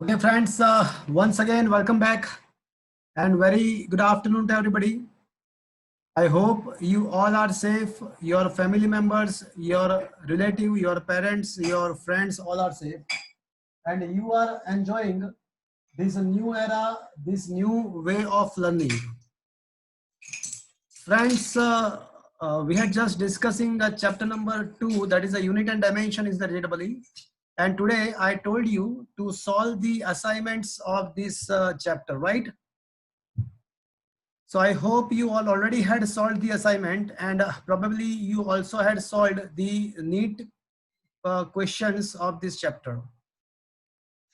Okay, friends, once again, welcome back and very good afternoon to everybody. I hope you all are safe, your family members, your relative, your parents, your friends, all are safe. And you are enjoying this new era, this new way of learning. Friends, we had just discussing chapter number 2, that is the unit and dimension is the JEE. And today I told you to solve the assignments of this chapter, right? So I hope you all already had solved the assignment and probably you also had solved the NEET questions of this chapter.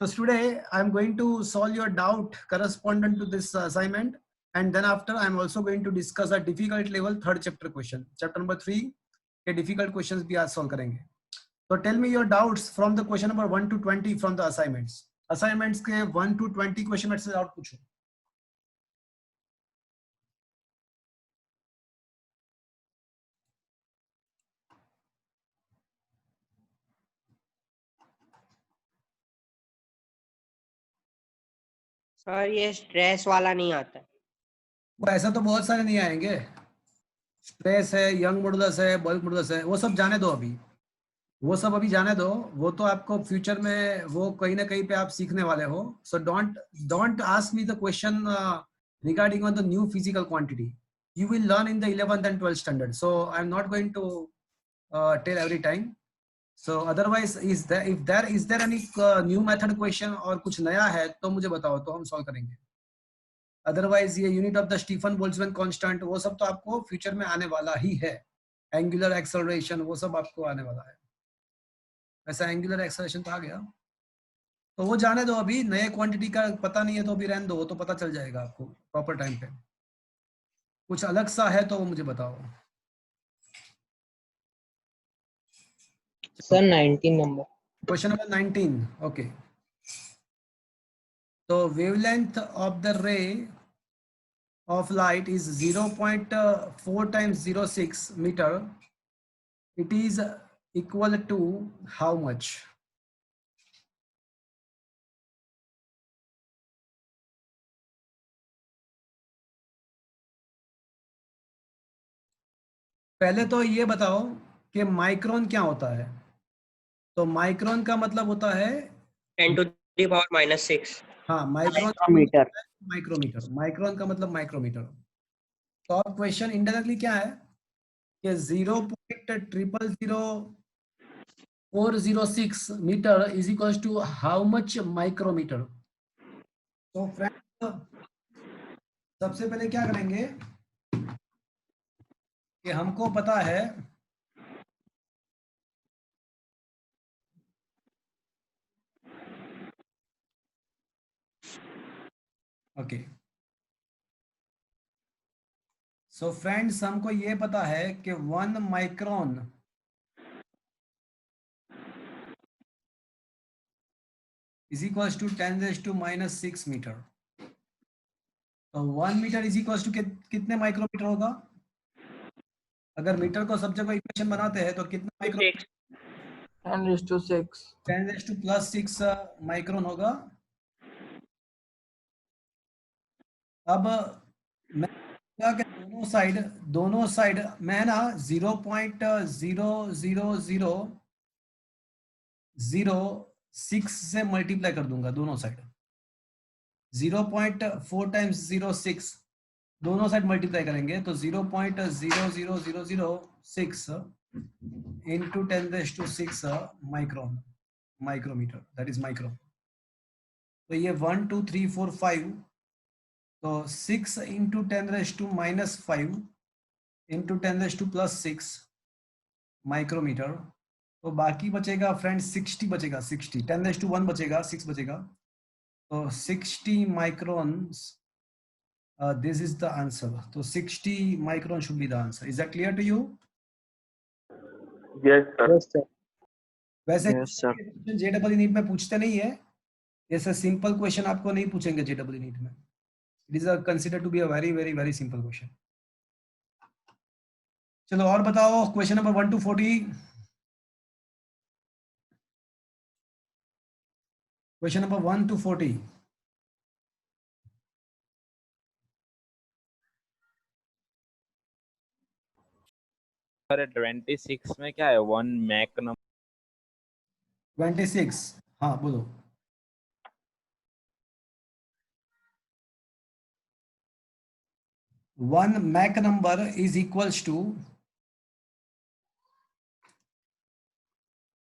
So today I'm going to solve your doubt correspondent to this assignment, and then after I'm also going to discuss a difficult level third chapter question. Chapter number 3 के difficult questions भी आज solve करेंगे. So tell me your doubts from the question number 1 to 20 from the assignments. Assignments के 1 to 20 question में से doubt पूछो. Sir ये stress वाला नहीं आता। वो ऐसा तो बहुत सारे नहीं आएंगे. स्ट्रेस है, यंग मॉडुलस है, बल्क मॉडुलस है, वो सब जाने दो अभी. वो सब अभी जाने दो. वो तो आपको फ्यूचर में वो कहीं ना कहीं पे आप सीखने वाले हो. सो don't ask me the question regarding on the new physical quantity. You will learn in the 11th and 12th standard. So I'm not going to tell every time. So otherwise, is there any new method question और कुछ नया है तो मुझे बताओ तो हम solve करेंगे. अदरवाइज ये unit of the Stefan Boltzmann constant वो सब तो आपको फ्यूचर में आने वाला ही है. एंगुलर एक्सेलरेशन वो सब आपको आने वाला है. वैसा एंगुलर एक्सेलरेशन तो आ गया, तो वो जाने दो. अभी नए क्वांटिटी का पता नहीं है तो अभी रहने दो, वो तो पता चल जाएगा आपको प्रॉपर टाइम पे. कुछ अलग सा है तो वो मुझे बताओ. Sir 19 number question number 19. Okay, तो wavelength of the ray of light is 0.4 times 06 meter. It is equal to how much? पहले तो ये बताओ कि माइक्रोन क्या होता है. तो माइक्रोन का मतलब होता है 10 to the power -6। हाँ, माइक्रोन माइक्रोमीटर। माइक्रोमीटर. माइक्रोन का मतलब माइक्रोमीटर. तो अब क्वेश्चन इंडायरेक्टली क्या है कि 0.000406 metre is equal to how much micrometre. तो फ्रेंड्स सबसे पहले क्या करेंगे कि हमको पता है ओके. सो फ्रेंड्स हमको ये पता है कि 1 micron is equal to 10⁻⁻⁶ metre. तो 1 मीटर इज इक्वल टू कितने माइक्रोमीटर होगा. अगर मीटर को सब जगह इक्वेशन बनाते हैं तो कितना माइक्रोमीटर. 10⁻6 10⁻+6 माइक्रोन होगा. अब मैं कि दोनों साइड मैं ना 0.00006 से मल्टीप्लाई कर दूंगा दोनों साइड. 0.4 टाइम्स 06 दोनों साइड मल्टीप्लाई करेंगे तो 0.00006 into 10⁻6 micrometre, that is micro. तो ये 1 2 3 4 5, तो 6 इंटू 10⁻⁻5 इंटू 10⁻+6 माइक्रोमीटर. तो बाकी बचेगा फ्रेंड्स 60 बचेगा. 60 10⁻1 बचेगा, 6 बचेगा. तो 60 microns. This is the answer. So 60 micron should be the answer. Is that clear to you? Yes, sir. Yes sir. वैसे Yes, sir. जेडब्ल्यू नीट में पूछते नहीं है. ऐसा सिंपल क्वेश्चन आपको नहीं पूछेंगे जेडब्ल्यू नीट में. It is consider to be a very very very simple question. चलो और बताओ question number 1 to 40. Question number 1 to 40. Sir 26 में क्या है? 1 मैक नंबर 26. हाँ बोलो. 1 Mach number is equals to,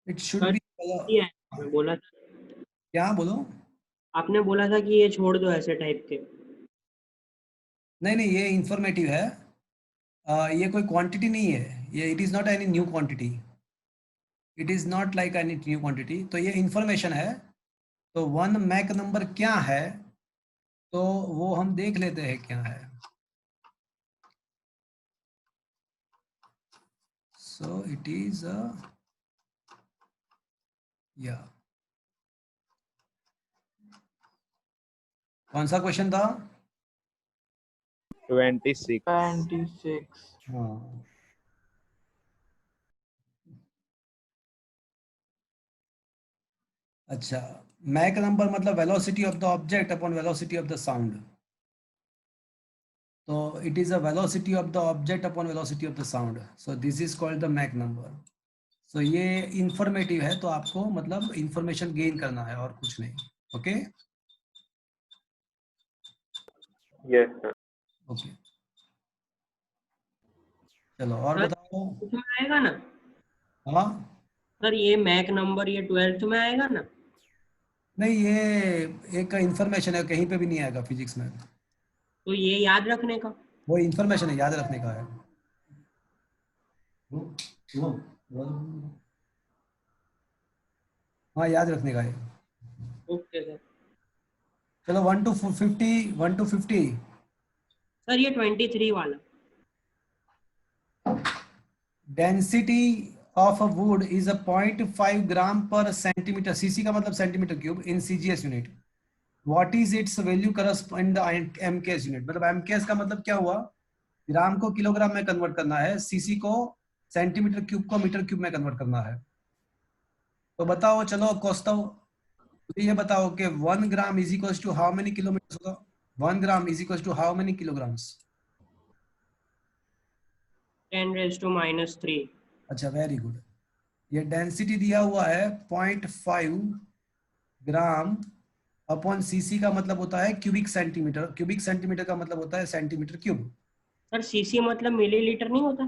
it should be, ये है, मैं बोला था, क्या बोलो? आपने बोला था कि ये छोड़ दो ऐसे टाइप के. नहीं नहीं, ये इंफॉर्मेटिव है. ये कोई क्वांटिटी नहीं है, ये it is not any new quantity. It is not like any new quantity. तो ये इंफॉर्मेशन है. तो 1 मैक नंबर क्या है, तो वो हम देख लेते हैं क्या है. सो इट इज या, कौन सा क्वेश्चन था? 26. 26. हाँ. अच्छा, मैक नंबर मतलब velocity of the object upon velocity of the sound. तो it is a velocity of the object upon velocity of the sound. So this is called the Mach number. सो ये informative है, तो आपको मतलब information gain करना है और कुछ नहीं. Okay yes sir. ओके. चलो और सर, बताओ. इसमें आएगा ना हाँ सर, ये मैक नंबर ये 12th में आएगा ना? नहीं, ये एक इंफॉर्मेशन है, कहीं पे भी नहीं आएगा फिजिक्स में. तो ये याद रखने का. वो इंफॉर्मेशन है, याद रखने का है. हाँ याद रखने का है. Okay sir. चलो 1 to 50. 1 to 50. सर ये 23 वाला. Density of a would is a 0.5 ग्राम पर सेंटीमीटर. सीसी का मतलब centimetre cube in CGS unit. What is it's value correspond the MKS unit. मतलब एमकेएस का मतलब क्या हुआ? ग्राम को किलोग्राम में कन्वर्ट करना है, सीसी को सेंटीमीटर क्यूब को मीटर क्यूब में कन्वर्ट करना है. तो बताओ, चलो कौस्तव, तो ये बताओ कि 1 gram is equal to how many kilometre होगा? 1 gram is equal to how many kilograms? 10⁻³ अच्छा वेरी गुड. ये डेंसिटी दिया हुआ है 0.5 ग्राम अपॉन सीसी का मतलब होता है क्यूबिक सेंटीमीटर. क्यूबिक सेंटीमीटर का मतलब होता है सेंटीमीटर क्यूब. सर सीसी मतलब मिलीलीटर नहीं होता?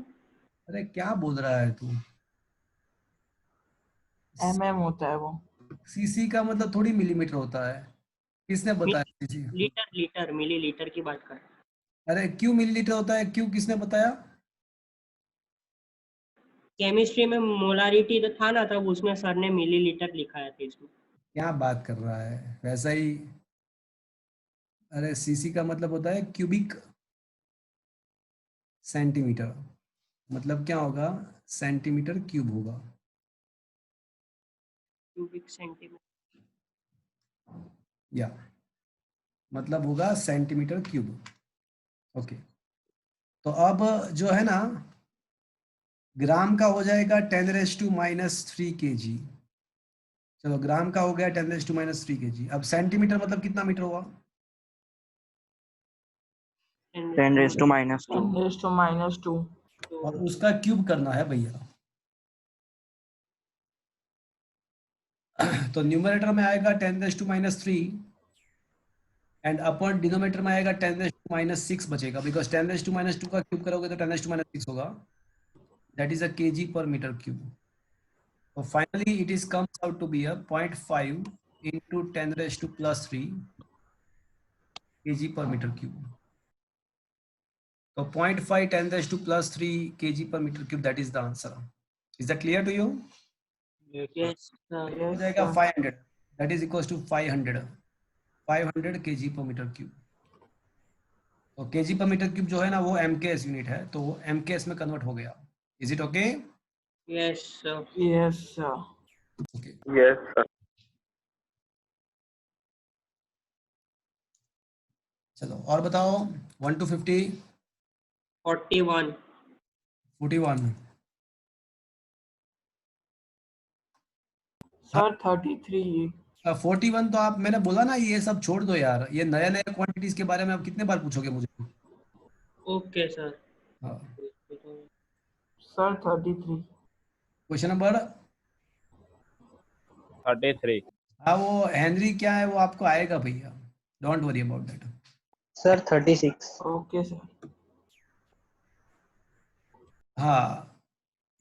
अरे क्या बोल रहा है तू? होता है वो. सीसी का मतलब थोड़ी मिलीमीटर होता है. किसने बताया सीसी? लीटर लीटर मिलीलीटर की बात कर. अरे क्यों मिलीलीटर होता है, क्यों किसने बताया? केमिस्ट्री में मोलारिटी तो था ना, तब उसमें सर ने मिलीलीटर लिखाया था इसमें. क्या बात कर रहा है, वैसा ही. अरे सीसी का मतलब होता है क्यूबिक सेंटीमीटर. मतलब क्या होगा? सेंटीमीटर क्यूब होगा. Cubic centimetre. या मतलब होगा सेंटीमीटर क्यूब. ओके. तो अब जो है ना, ग्राम का हो जाएगा 10⁻³ kg. चलो ग्राम का हो गया 10⁻³ kg. अब सेंटीमीटर मतलब कितना मीटर हुआ? 10⁻². 10⁻². और उसका क्यूब करना है भैया. तो न्यूमरेटर में आएगा 10⁻³ एंड अपर डिनोमिनेटर में आएगा 10⁻6 बचेगा, बिकॉज 10⁻² का क्यूब करोगे तो 10⁻6 होगा. That is a KG per metre cube. So finally it is comes out to be a 0.5 into 10⁻³ kg per meter cube. So 0.5 10⁻³ kg per meter cube, that is the answer. Is that clear to you? Yes हो जाएगा 500. That is equals to 500 kg per meter cube. तो kg per meter cube जो है ना, वो MKS unit है, तो वो MKS में कन्वर्ट हो गया. Is it okay? Yes sir. Okay. Yes sir. चलो और बताओ. 1 to 50. 41. 41. सर 33. 41 तो आप, मैंने बोला ना ये सब छोड़ दो यार, ये नए नए क्वांटिटीज के बारे में आप कितने बार पूछोगे मुझे। Okay sir. हाँ, सर 33। Question number 33। हाँ, वो हेनरी क्या है वो आपको आएगा भैया, don't worry about that. Sir 36। Okay sir. हाँ,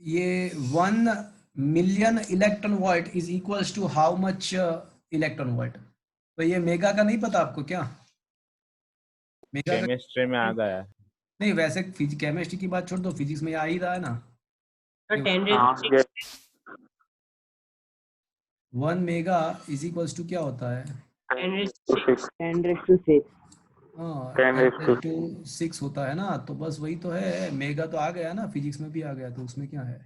ये 1 million electron volt is equals to how much electron volt. तो ये मेगा का नहीं पता आपको क्या? मेगा का केमिस्ट्री में आ गया है। नहीं, वैसे केमिस्ट्री की बात छोड़ दो, फिजिक्स में आ ही रहा है ना। सर 10 हाँ, raised to yes. 6 1 mega is equals to क्या होता है? 10 raised to 6 10⁻⁶। हाँ, 10⁻⁶ होता है ना, तो बस वही तो है, मेगा तो आ गया ना, फिजिक्स में भी आ गया, तो उसमें क्या है,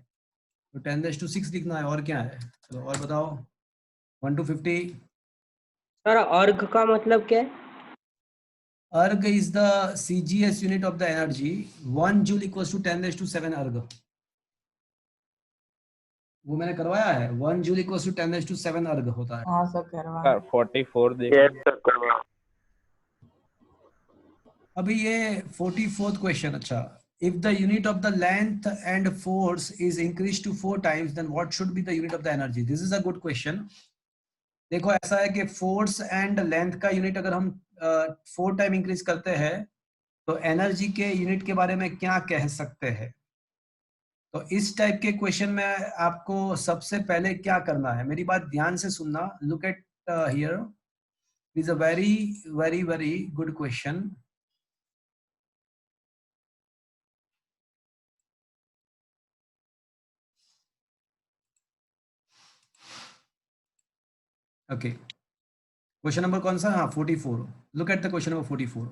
तो 10⁻⁶ लिखना है, और क्या है? चलो और बताओ। 1 to 50। सर अर्घ का मतलब क्या है? Erg is the CGS unit of the energy. 1 joule equals to 10⁻⁷ erg. वो मैंने करवाया है, 1 जूल इक्वल्स टू 10⁻⁷ अर्ग होता है। हाँ सर करवा। सर 44 देख Yes, sir, करवा। अभी ये 44th क्वेश्चन। अच्छा, if the unit of the length and force is increase to 4 times, then what should be the unit of the energy? This is a good question. देखो ऐसा है कि force and length का unit अगर हम 4 time increase करते हैं तो एनर्जी के यूनिट के बारे में क्या कह सकते हैं? तो इस टाइप के क्वेश्चन में आपको सबसे पहले क्या करना है, मेरी बात ध्यान से सुनना। Look at here, is a very very very good question. Okay, question number कौन सा? हाँ, 44। Look at the question number 44।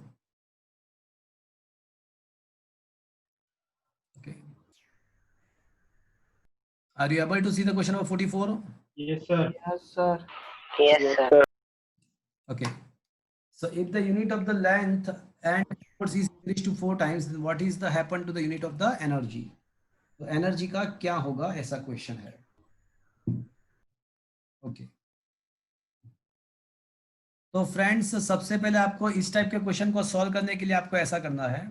Okay, are you able to see the question number 44? Yes sir. Yes sir. Okay, so if the unit of the length and force is increased to 4 times, then what is the happen to the unit of the energy? तो energy का क्या होगा, ऐसा question है। Okay, तो friends सबसे पहले आपको इस टाइप के क्वेश्चन को सॉल्व करने के लिए आपको ऐसा करना है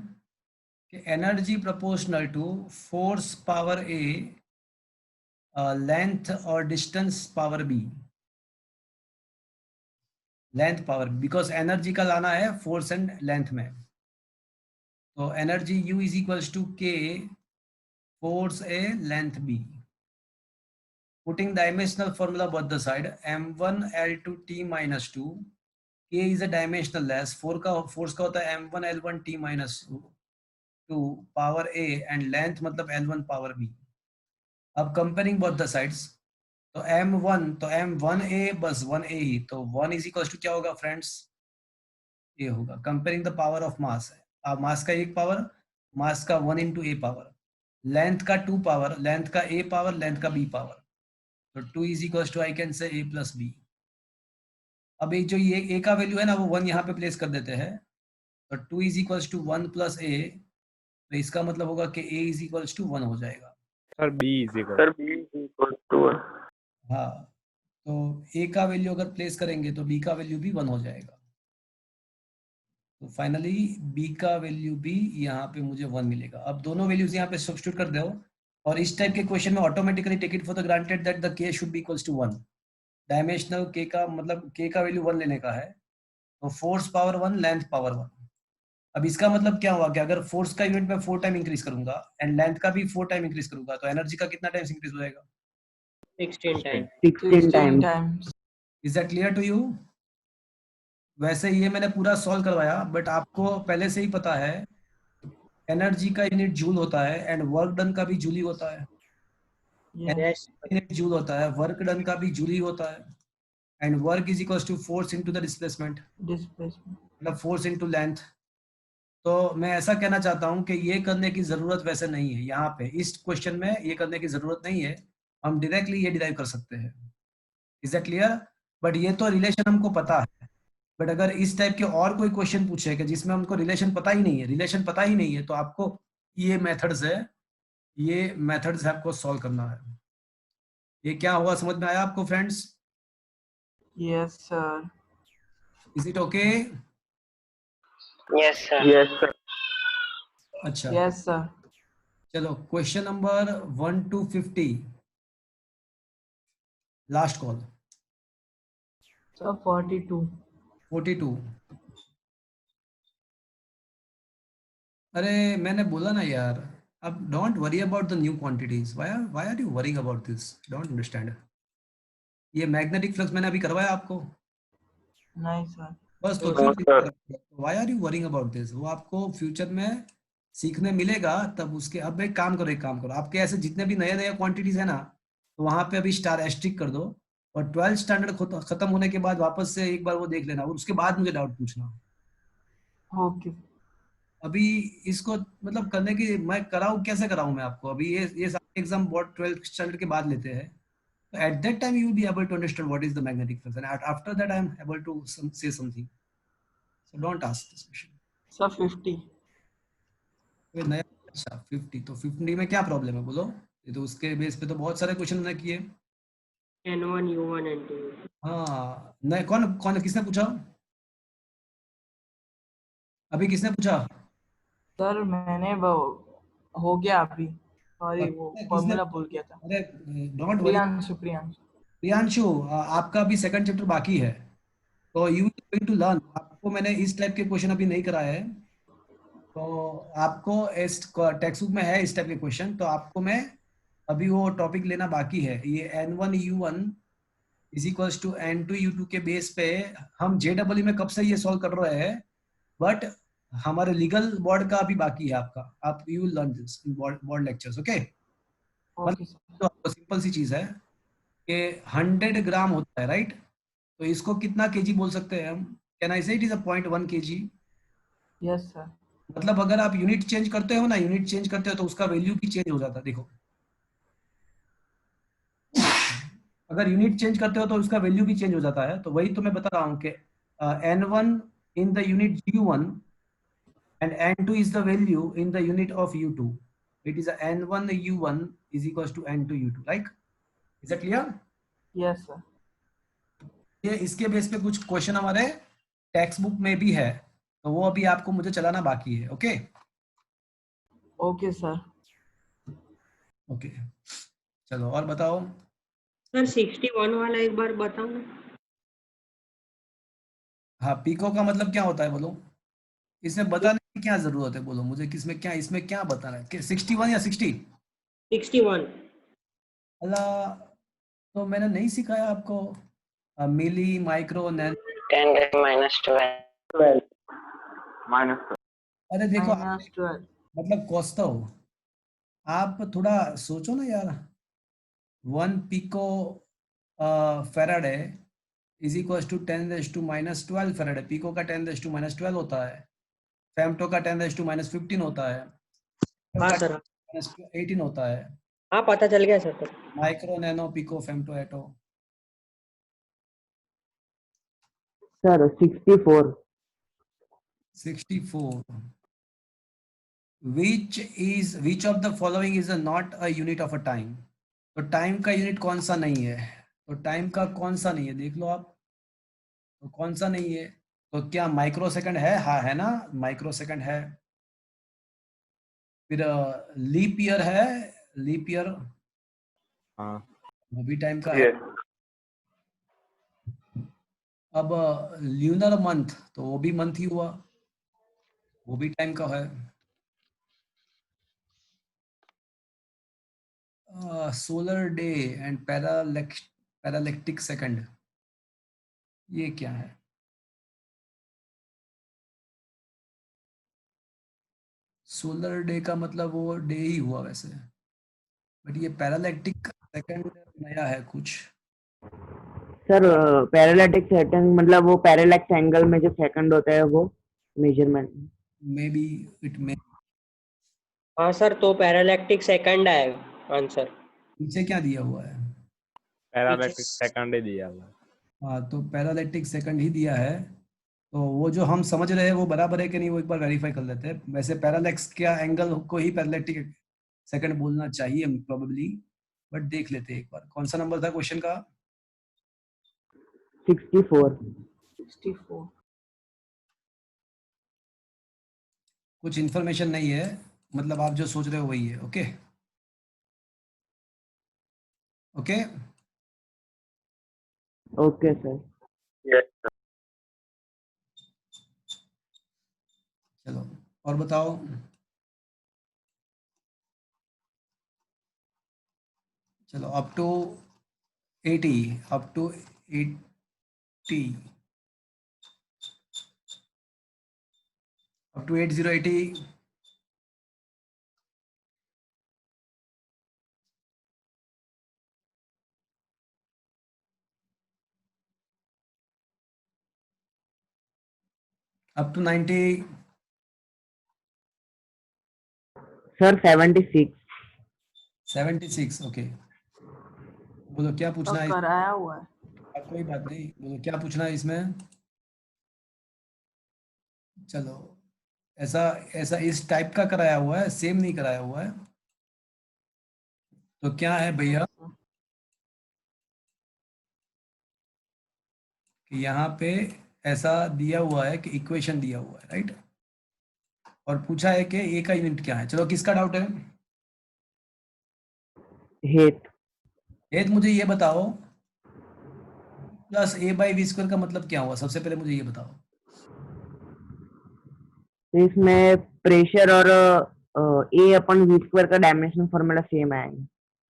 कि energy proportional to force power A, length और distance power B. Length power, because energy का लाना है फोर्स एंड लेंथ में, तो energy U is equals to K force A length B. Putting dimensional formula both the side, m1 l2 t minus 2, k is a dimensional less, force का होता है m1 l1 t minus 2 power a and length मतलब l1 power b। अब comparing both the sides, तो m1 तो m1a बस 1a ही, तो 1 is equal to क्या होगा फ्रेंड्स? ये होगा। Comparing the power of mass है, अब मास का 1 पावर, मास का 1 into a पावर, लेंथ का 2 पावर, लेंथ का a पावर, लेंथ का b पावर, तो 2 is equal to I can say a plus b। अब ये जो ये a का वैल्यू है ना, वो 1 यहाँ पे प्लेस कर देते हैं, तो 2 is equal to 1 plus a, तो इसका मतलब होगा कि a इज इक्वल टू 1 हो जाएगा। Sir B is equal. Sir, B is equal to 1. हाँ, तो a का वैल्यू अगर प्लेस करेंगे तो b का वैल्यू भी 1 हो जाएगा, तो फाइनली b का वैल्यू भी यहाँ पे मुझे 1 मिलेगा। अब दोनों वैल्यूज यहाँ पे सब्स्टिट्यूट कर दो, और इस टाइप के क्वेश्चन में automatically take it for the granted that the k should be equals to 1। Dimensional k का मतलब k का वैल्यू 1 लेने का है, तो फोर्स पावर 1 लेंथ पावर 1। अब इसका मतलब क्या हुआ कि अगर फोर्स का यूनिट में 4 टाइम इंक्रीज करूंगा एंड लेंथ का भी 4 टाइम इंक्रीज करूंगा, तो एनर्जी का कितना टाइम्स इंक्रीज हो जाएगा? 16 times 16 times. Times. Is that clear to you? वैसे ये मैंने पूरा सॉल्व करवाया, बट आपको पहले से ही पता है एनर्जी का यूनिट जूल होता है एंड वर्क डन का भी जूल ही होता है। yes यूनिट जूल होता है, वर्क डन का भी जूल ही होता है, and work is equals to force into the displacement, displacement. मतलब फोर्स इनटू लेंथ। तो मैं ऐसा कहना चाहता हूं कि ये करने की जरूरत वैसे नहीं है, यहाँ पे इस क्वेश्चन में ये करने की जरूरत नहीं है, हम डायरेक्टली ये डिराइव कर सकते हैं। Is that clear? बट ये तो रिलेशन हमको पता है, बट अगर इस टाइप के और कोई क्वेश्चन पूछे कि जिसमें हमको रिलेशन पता ही नहीं है, रिलेशन पता ही नहीं है, तो आपको ये मेथड्स है, ये मेथड्स आपको सॉल्व करना है। ये क्या हुआ, समझ में आया आपको friends? Yes, sir. Is it okay? Yes, sir. Yes, sir. अच्छा, Yes, sir. चलो question number 1 to 50, last call. Sir, 42. 42। अरे मैंने बोला ना यार, अब don't worry about the new quantities. Why are you worrying about this? Don't understand. ये magnetic flux मैंने अभी करवाया आपको, नहीं, sir. बस तो No, क्यों sir. Why are you worrying about this? वो आपको फ्यूचर में सीखने मिलेगा तब उसके। अब एक काम करो, आपके ऐसे जितने भी नए नए क्वांटिटीज है ना, तो वहां पे अभी स्टार एस्ट्रिक कर दो, और 12th स्टैंडर्ड खत्म होने के बाद वापस से एक बार वो देख लेना, और उसके बाद मुझे डाउट पूछना। Okay. अभी इसको मतलब करने की मैं कराऊं, कैसे कराऊं मैं आपको? अभी ये सारे एग्जाम बोर्ड 12th स्टैंडर्ड के बाद लेते हैं, तो at that time you will be able to understand what is the magnetic flux, and after that I am able to say something. So don't ask this question. Sir, 50. कोई नया? अच्छा 50, तो 50 में क्या प्रॉब्लम है बोलो? ये तो उसके बेस पे तो बहुत सारे क्वेश्चन मैंने किए। N1, U1 and N2. हाँ, नहीं, कौन कौन किसने पूछा? अभी किसने पूछा? सर मैंने वो हो गया अभी, सॉरी वो किसने? फॉर्मूला भूल गया था। अरे डोंट वरी प्रियांशु प्रियांशु। प्रियांशु, आपका अभी सेकंड चैप्टर बाकी है, तो यू गोइंग टू लर्न। आपको मैंने इस टाइप के क्वेश्चन अभी नहीं कराए हैं, तो आपको इस टेक्स्ट बुक में है इस टाइप के क्वेश्चन, तो आपको मैं अभी वो टॉपिक लेना बाकी है। ये N1U1 is equals to N2U2 के बेस पे हम JEE में कब से ये सॉल्व कर रहे हैं, बट हमारे लीगल बोर्ड का अभी बाकी है आपका। आप you will learn this in board lectures, okay? Okay sir. तो आपको सिंपल सी चीज है कि 100 ग्राम होता है, राइट? तो इसको कितना केजी बोल सकते हैं हम? कैन आई से it is a 0.1 KG? Yes sir. मतलब अगर आप यूनिट चेंज करते हो ना, यूनिट चेंज करते हो तो उसका वैल्यू भी चेंज हो जाता है। देखो, अगर यूनिट चेंज करते हो तो उसका वैल्यू भी चेंज हो जाता है। तो वही तो मैं बता रहा हूँ कि N1 in the unit U1 and N2 is the value in the unit of U2. It is a N1 U1 is equals to N2 U2, like, is that clear? Yes sir. ये इसके base पे कुछ question हमारे text book में भी है, तो वो अभी आपको मुझे चलाना बाकी है, ओके? Okay sir. ओके, चलो और बताओ। सर 61 वाला एक बार बताओ ना। हाँ, पीको का मतलब क्या होता है बोलो? इसमें बताने की क्या जरूरत है बोलो मुझे, किसमें क्या, इसमें क्या बताना है? 61 या 60? 61। अल्लाह, तो मैंने नहीं सिखाया आपको मिली, माइक्रो, नैनो? 10⁻12. 12. Minus. अरे देखो, -12। मतलब कौस्तव, आप थोड़ा सोचो ना यार। 1 pico farad is equal to 10⁻12 farad. Pico का 10⁻12 होता है, फेम्टो का 10⁻15 होता है, हाँ सर। 18 होता है। हाँ पता चल गया सर। तो micro, nano, pico, femto, auto. Sir, 64. 64। which of the following is not a unit of a time? तो टाइम का यूनिट कौन सा नहीं है? तो टाइम का कौन सा नहीं है देख लो आप, तो कौन सा नहीं है? तो क्या माइक्रो सेकंड है? हाँ है ना, माइक्रो सेकंड है। फिर लीप ईयर है, लीप ईयर हाँ। वो भी टाइम का है। Yes. अब ल्यूनर मंथ, तो वो भी मंथ ही हुआ, वो भी टाइम का है। सोलर डे एंड पैरालेक्टिक सेकंड, ये क्या है? सोलर डे का मतलब वो डे ही हुआ वैसे, बट ये पैरालेक्टिक सेकंड नया है कुछ। सर पैरेलैक्टिक सेकंड मतलब वो पैरेलैक्स एंगल में जो सेकंड होता है वो measurement. May be it may. हाँ सर, तो पैरालैक्टिक सेकंड है आंसर। पीछे क्या दिया हुआ है? पैरालैक्टिक सेकंड ही दिया हुआ है। हाँ, तो पैरालेक्टिक सेकंड ही दिया है। तो वो जो हम समझ रहे हैं वो बराबर है कि नहीं, वो एक बार वेरीफाई कर लेते हैं। वैसे पैरालेक्स क्या एंगल को ही पैरालेक्टिक सेकंड बोलना चाहिए प्रोबेबली, बट देख लेते हैं एक बार। कौन सा नंबर था क्वेश्चन का? 64. 64. कुछ इन्फॉर्मेशन नहीं है, मतलब आप जो सोच रहे हो वही है। Okay okay Okay, sir. Yes. चलो और बताओ। चलो up to 80, up to 80, up to 8080, up to 90, Sir, 76. 76। Okay बोलो क्या तो पूछना है। कराया हुआ है। कोई बात नहीं, बोलो क्या पूछना है इसमें। चलो ऐसा ऐसा इस टाइप का कराया हुआ है, सेम नहीं कराया हुआ है। तो क्या है भैया कि यहाँ पे ऐसा दिया हुआ है कि इक्वेशन दिया हुआ है, राइट, और पूछा है कि ए का यूनिट क्या है। चलो किसका डाउट है। Height. एक मुझे ये बताओ, plus A by V square का मतलब क्या हुआ, सबसे पहले मुझे ये बताओ। तो इसमें प्रेशर और A अपन V स्क्वायर का डायमेंशन फॉर्मूला सेम आएगा।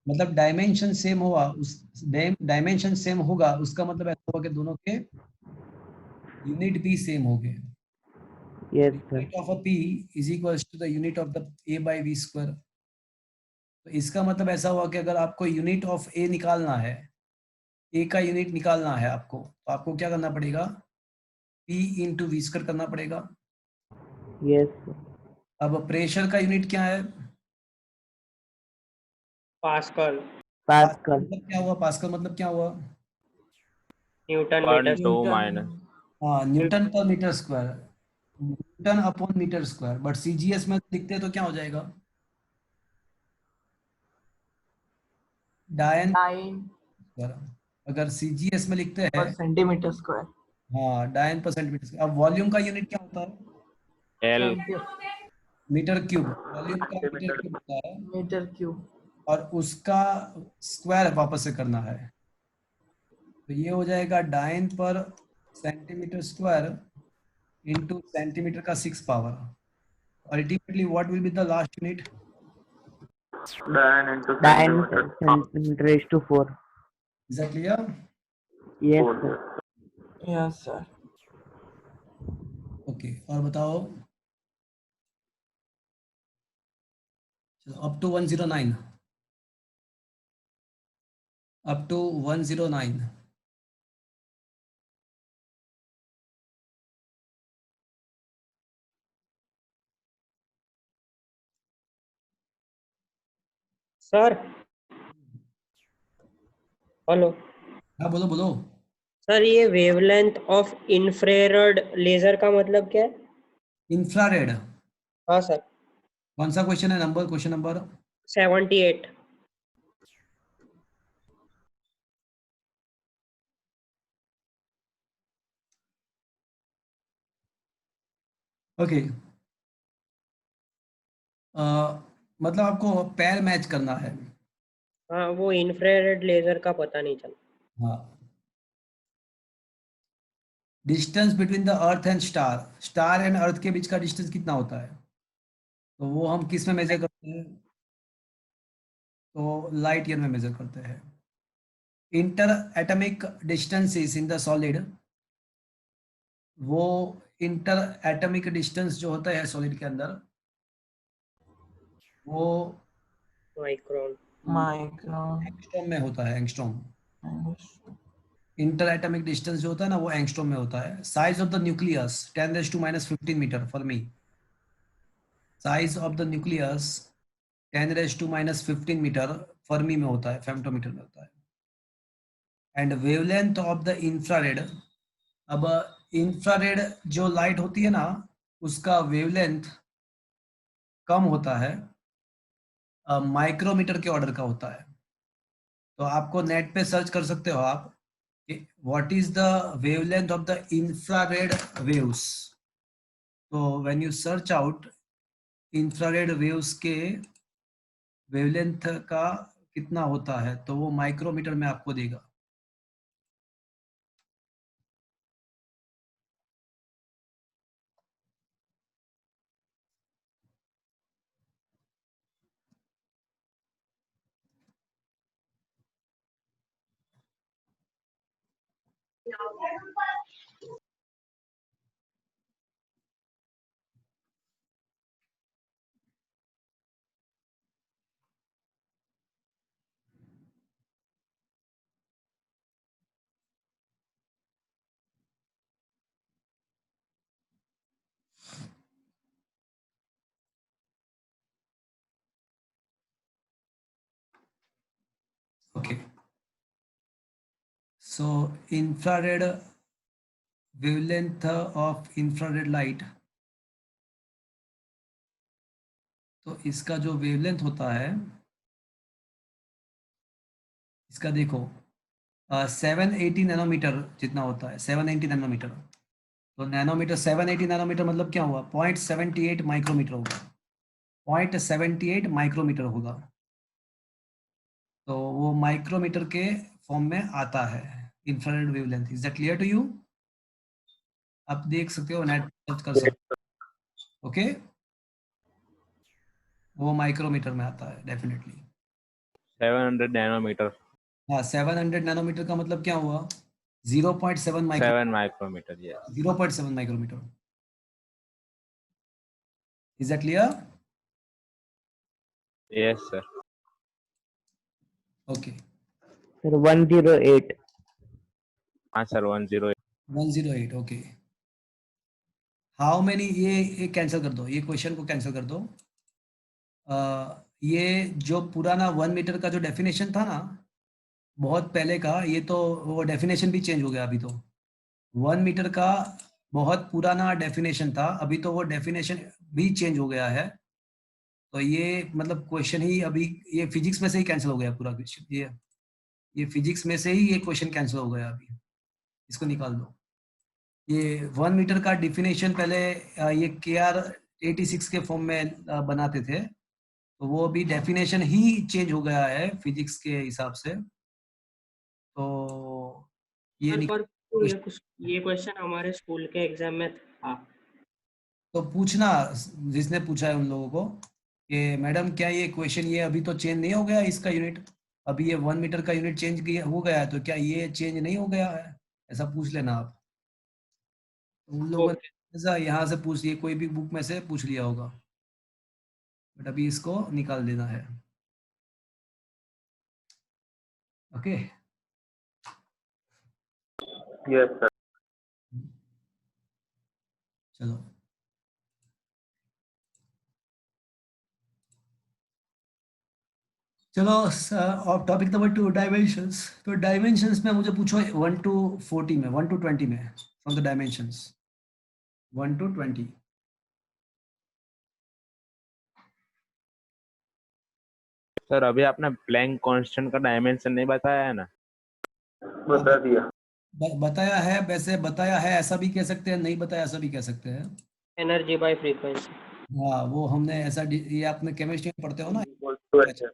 मतलब डायमेंशन सेम हुआ, उस डायमेंशन सेम होगा उसका मतलब ऐसा होगा कि दोनों के यूनिट भी सेम हो गए। Yes, sir. Unit of a P is equals to the unit of the A by V square. तो इसका मतलब ऐसा हुआ कि अगर आपको यूनिट ऑफ ए निकालना है, ए का यूनिट निकालना है आपको, तो आपको क्या करना पड़ेगा, पी इंटू वी स्क्वायर करना पड़ेगा। Yes, sir. अब प्रेशर का यूनिट क्या है, पास्कल, Pascal. मतलब क्या हुआ, पास्कल मतलब क्या हुआ, न्यूटन 1 मीटर 2 न्यूटन। माइनस हाँ न्यूटन पर metre square, newton upon metre square. But CGS में लिखते हैं तो क्या हो जाएगा, डायन 9 स्क्वायर। अगर सीजीएस में लिखते हैं, पर सेंटीमीटर स्क्वायर। हाँ डायन पर सेंटीमीटर स्क्वायर। अब वॉल्यूम का यूनिट क्या होता है, एल मीटर क्यूब। वॉल्यूम का मीटर Centimeter. क्यूब होता है, मीटर क्यूब। और उसका स्क्वायर वापस से करना है। तो ये हो जाएगा डायन पर सेंटीमीटर स्क्वायर इंटू सेंटीमीटर का 6 power. Ultimately what will be the last unit, Dian into Dian centimeter. centimeter raised to 4. Is that clear. Yes, Four. sir. Yes sir. Okay और बताओ। चलो up to 109, up to 109। Sir. Hello हाँ बोलो बोलो। Sir, ये wavelength of infrared laser का मतलब क्या है? इंफ्रारेड, हाँ सर। कौन सा क्वेश्चन है, नंबर, क्वेश्चन नंबर 78। ओके। मतलब आपको पैर मैच करना है। हाँ, वो इंफ्रारेड लेजर का पता नहीं चला। हाँ, distance between the earth and star, star and earth के बीच का डिस्टेंस कितना होता है, तो वो हम किस में मेजर करते हैं, तो लाइट ईयर में मेजर करते हैं। Inter atomic distances in the solid, वो इंटर एटमिक डिस्टेंस जो होता है सॉलिड के अंदर, वो माइक्रोन। माइक्रोन। एंगस्ट्रॉम में होता है, एंगस्ट्रॉम। इंटर एटमिक डिस्टेंस जो होता है ना वो एंगस्ट्रॉम में होता है। Size of the nucleus 10⁻⁻15 metre fermi, size of the nucleus 10⁻⁻15 metre fermi में होता है, फेम्टोमीटर में होता है। And wavelength of the infrared, अब इंफ्रारेड जो लाइट होती है ना उसका वेवलेंथ कम होता है, माइक्रोमीटर के ऑर्डर का होता है। तो आपको नेट पे सर्च कर सकते हो आप, what is the wavelength of the infrared waves? तो when you search out infrared waves के wavelength का कितना होता है तो वो माइक्रोमीटर में आपको देगा. Okay. So infrared wavelength of infrared light. तो इसका जो वेवलेंथ होता है इसका देखो 780 नैनोमीटर जितना होता है. 780 नैनोमीटर. तो नैनोमीटर 780 नैनोमीटर मतलब क्या हुआ? 0.78 माइक्रोमीटर होगा. 0.78 माइक्रोमीटर होगा. तो वो माइक्रोमीटर के फॉर्म में आता है infrared wavelength. Is that clear to you? आप देख सकते हो, नेट सर्च कर सकते हो. ओके, वो माइक्रोमीटर में आता है डेफिनेटली. 700 नैनोमीटर. हाँ, 700 नैनोमीटर का मतलब क्या हुआ? 0.7 micro 7 micrometre. Yes. 0.7 micrometre. Is that clear? Yes sir. Okay. Sir 108. हाँ सर 108. 108. ओके. हाउ मेनी, ये कैंसिल कर दो, ये क्वेश्चन को कैंसिल कर दो. ये जो पुराना 1 मीटर का जो डेफिनेशन था ना बहुत पहले का, ये तो वो डेफिनेशन भी चेंज हो गया अभी. तो 1 मीटर का बहुत पुराना डेफिनेशन था, अभी तो वो डेफिनेशन भी चेंज हो गया है. तो ये मतलब क्वेश्चन ही अभी ये फिजिक्स में से ही कैंसिल हो गया पूरा क्वेश्चन. ये फिजिक्स में से ही ये क्वेश्चन कैंसिल हो गया अभी. इसको निकाल दो. ये 1 मीटर का डिफिनेशन पहले ये KR86 के फॉर्म में बनाते थे, तो वो अभी डेफिनेशन ही चेंज हो गया है फिजिक्स के हिसाब से. तो ये सर, निकाल. पर ये क्वेश्चन हमारे स्कूल के एग्जाम में था. तो पूछना जिसने पूछा है उन लोगों को कि मैडम क्या ये क्वेश्चन ये अभी तो चेंज नहीं हो गया इसका यूनिट? अभी ये 1 मीटर का यूनिट चेंज हो गया है, तो क्या ये चेंज नहीं हो गया है? ऐसा पूछ लेना आप. तो उन लोगों ने ऐसा यहाँ से पूछ लिया, कोई भी बुक में से पूछ लिया होगा, बट अभी इसको निकाल देना है. ओके. Yes, sir. चलो, चलो. और टॉपिक नंबर 2, डायमेंशंस. तो डायमेंशंस में मुझे पूछो 1 to 40 में, 1 to 20 में, from the dimensions 1 to 20. Sir अभी आपने प्लैंक कांस्टेंट का डायमेंशन नहीं बताया है ना? बता दिया. बताया है, वैसे बताया है ऐसा भी कह सकते हैं, नहीं बताया ऐसा भी कह सकते हैं. Energy by frequency. हाँ, वो हमने ऐसा ये आपने केमिस्ट्री में पढ़ते हो ना. अच्छा.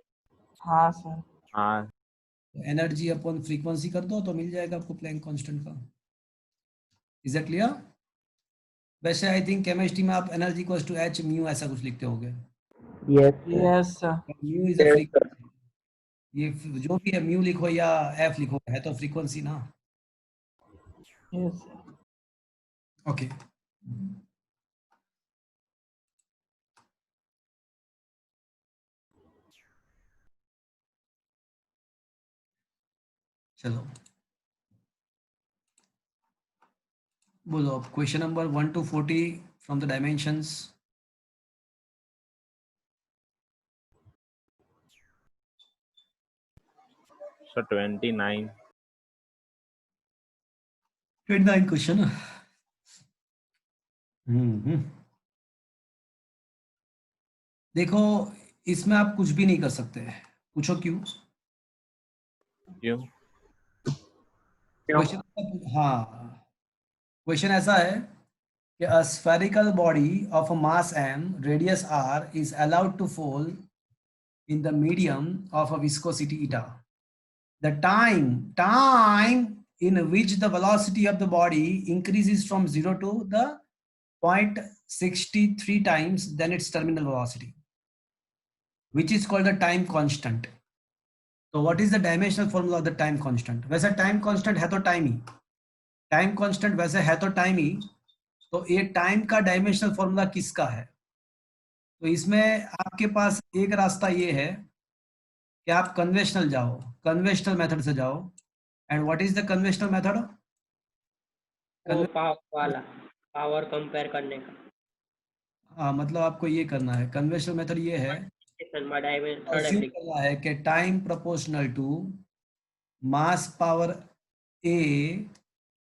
हाँ सर. हाँ. एनर्जी अपॉन फ्रीक्वेंसी कर दो तो मिल जाएगा आपको प्लैंक कांस्टेंट का. Is that clear? वैसे आई थिंक केमिस्ट्री में आप energy equals to h mu ऐसा कुछ लिखते होगे. Yes, sir. Yes sir. Mu is a Yes, frequency. ये जो भी है, म्यू लिखो या f लिखो, है तो फ्रीक्वेंसी ना. Yes sir. ओके. चलो बोलो अब question number 1 to 40 from the dimensions. Sir 29. 29 question. देखो, इसमें आप कुछ भी नहीं कर सकते. पूछो क्यों? क्यों? क्यों? क्वेश्चन, हाँ, क्वेश्चन ऐसा है कि a spherical body of a mass m, radius r is allowed to fall in the medium of a viscosity eta. The time in which the velocity of the body increases from 0 to the 0.63 times than its terminal velocity, which is called the time constant. So what is the dimensional formula of the time constant? वैसे time constant है तो time ही, time constant वैसे है तो time ही, तो ये time का dimensional formula किसका है? तो इसमें आपके पास एक रास्ता ये है कि आप कन्वेंशनल जाओ, कन्वेंशनल मेथड से जाओ. And what is the conventional method? वो पावर वाला, पावर कंपेयर करने का। हाँ, मतलब आपको ये करना है, कन्वेंशनल मेथड ये है, थर्ड अस्यूम करना है कि time proportional to mass power A,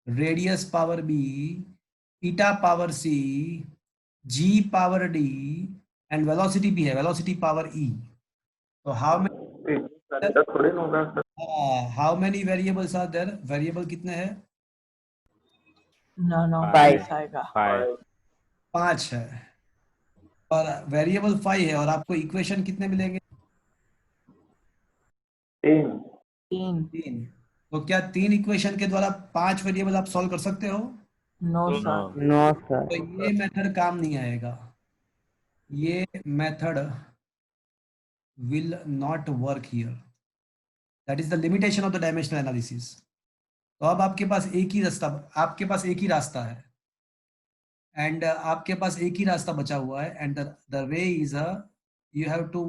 radius power B, eta power C, G power D, and velocity भी है, वेलोसिटी पावर ई. तो थोड़ी ना होगा sir. How many variables are there? Variable कितने हैं? No, Five. 5 आएगा। 5 5 है, और वेरिएबल 5 है, और आपको इक्वेशन कितने मिलेंगे? 3। 3। 3. तो क्या 3 इक्वेशन के द्वारा 5 वेरिएबल आप सॉल्व कर सकते हो? No, No. sir. No, sir. तो ये मेथड काम नहीं आएगा, ये method will not work here. That is the limitation of the dimensional analysis. तो अब आपके पास एक ही रास्ता है, एंड आपके पास एक ही रास्ता बचा हुआ है, and the way is you have to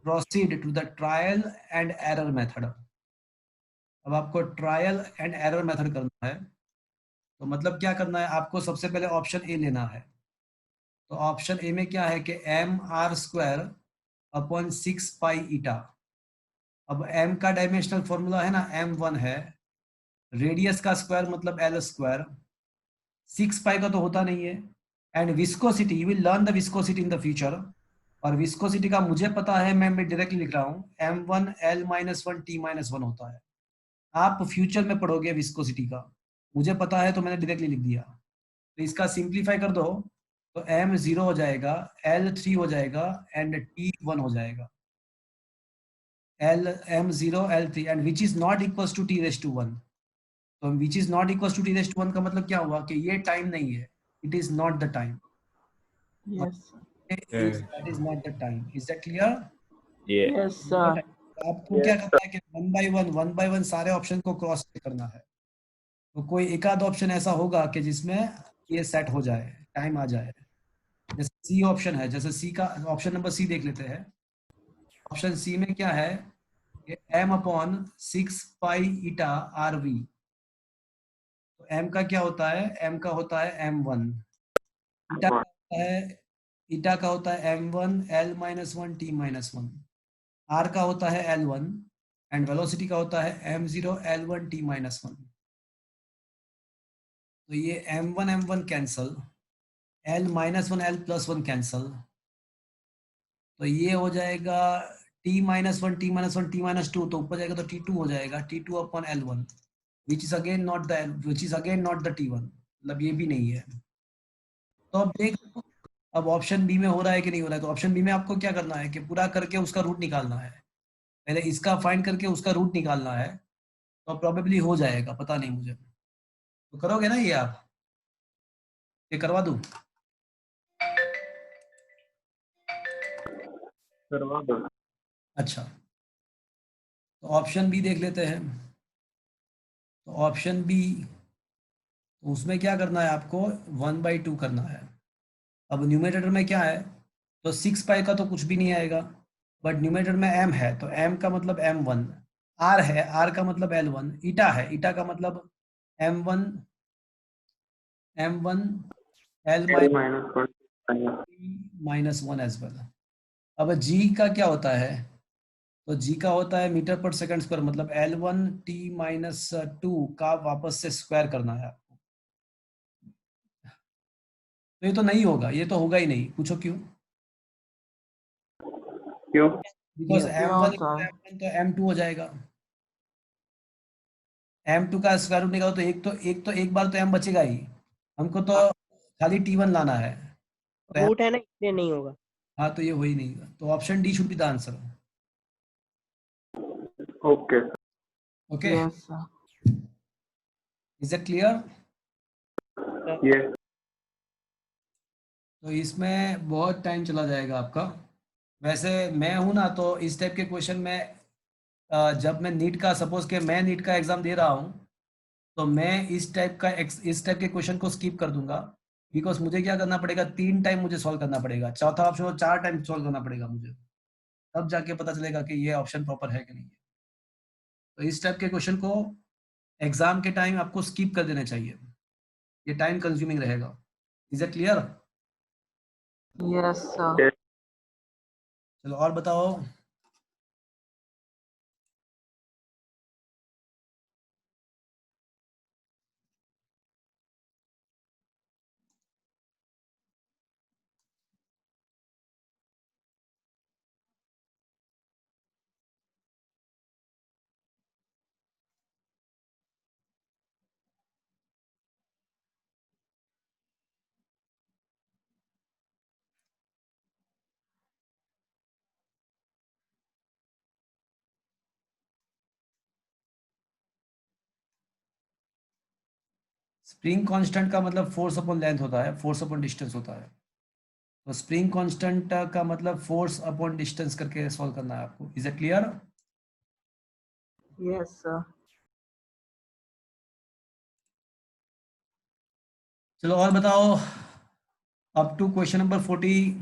proceed to the trial and error method. अब आपको ट्रायल एंड एरर मेथड करना है, तो मतलब क्या करना है, आपको सबसे पहले ऑप्शन ए लेना है. तो ऑप्शन ए में क्या है कि M R square upon 6 pi ईटा. अब m का डायमेंशनल फॉर्मूला है ना, m1 है, रेडियस का स्क्वायर मतलब l स्क्वायर, 6 पाई का तो होता नहीं है, and viscosity, you will learn the viscosity in the future, और विस्कोसिटी का मुझे पता है, मैं डायरेक्टली लिख रहा हूँ, m1 l-1 t-1 होता है. आप फ्यूचर में पढ़ोगे विस्कोसिटी का, मुझे पता है तो मैंने डायरेक्टली लिख दिया. तो इसका सिंप्लीफाई कर दो, तो m 0 हो जाएगा, l 3 हो जाएगा, एंड t 1 हो जाएगा. L m0 l3 and which is not equals to t raised to 1. तो which is not equals to t raised to 1 का मतलब क्या हुआ कि ये टाइम नहीं है, it is not the time. Yes. That is not the time. Is that clear? Yeah. Yes, sir. आपको क्या करना है कि वन बाय वन सारे ऑप्शन को क्रॉस चेक करना है. तो कोई एक आध ऑप्शन ऐसा होगा कि जिसमें ये सेट हो जाए, टाइम आ जाए. जैसे सी ऑप्शन है, जैसे सी का ऑप्शन नंबर सी देख लेते हैं. ऑप्शन सी में क्या है, m upon 6 pi eta R V. तो m का क्या होता है, m का होता है m1, ईटा का होता है m1 l-1 t-1, r का होता है l1, एंड वेलोसिटी का होता है m0 l1 t-1. तो ये m1 cancel, l-1 l+1 cancel, तो ये हो जाएगा t-1 t-1 t-2, तो ऊपर जाएगा तो t2 हो जाएगा, t2 upon l1, which is again not the t1, मतलब ये भी नहीं है. तो अब देख, अब ऑप्शन बी में हो रहा है कि नहीं हो रहा है. तो ऑप्शन बी में आपको क्या करना है कि पूरा करके उसका रूट निकालना है, पहले इसका फाइंड करके उसका रूट निकालना है, तो प्रोबेबली हो जाएगा, पता नहीं मुझे. तो करोगे ना ये आप, ये करवा दूं? करवा दो। अच्छा, तो ऑप्शन बी देख लेते हैं. तो ऑप्शन बी, उसमें क्या करना है आपको, 1/2 करना है. अब न्यूमरेटर में क्या है, तो 6 पाई का तो कुछ भी नहीं आएगा, बट न्यूमरेटर में m है, तो m का मतलब m1, r है, r का मतलब l1, ईटा है, ईटा का मतलब m1 l-1 एज वेल. अब g का क्या होता है, तो g का होता है मीटर पर सेकंड स्क्वायर, मतलब l1 t-2 का वापस से स्क्वायर करना है आपको. तो ये तो नहीं होगा, ये तो होगा ही नहीं. पूछो क्यों? क्यों? बिकॉज क्यों, m1 sir? तो m2 हो जाएगा. m2 का स्क्वायर रूट निकालो तो एक बार तो m बचेगा ही, हमको तो खाली t1 लाना है। तो रूट है ना, इसलिए नहीं होगा। हाँ, तो ये हो ही नहीं, तो option D should be the answer. Okay okay, yes sir. Is it clear? ये तो इसमें बहुत टाइम चला जाएगा आपका। वैसे मैं हूं ना, तो इस टाइप के क्वेश्चन में जब मैं नीट का, सपोज के मैं नीट का एग्जाम दे रहा हूँ, तो मैं इस टाइप के क्वेश्चन को स्किप कर दूंगा। बिकॉज मुझे क्या करना पड़ेगा, 3 टाइम मुझे सॉल्व करना पड़ेगा, चौथा ऑप्शन को 4 टाइम सॉल्व करना पड़ेगा मुझे, तब जाके पता चलेगा कि ये ऑप्शन प्रॉपर है कि नहीं है। तो इस टाइप के क्वेश्चन को एग्जाम के टाइम आपको स्किप कर देना चाहिए, ये टाइम कंज्यूमिंग रहेगा। Is it clear? Yes sir. चलो और बताओ। स्प्रिंग कांस्टेंट का मतलब फोर्स अपॉन लेंथ होता है, फोर्स अपॉन डिस्टेंस होता है। तो स्प्रिंग कांस्टेंट का मतलब फोर्स अपॉन डिस्टेंस करके सॉल्व करना है आपको। Is it clear? Yes sir. चलो और बताओ, up to question number 40।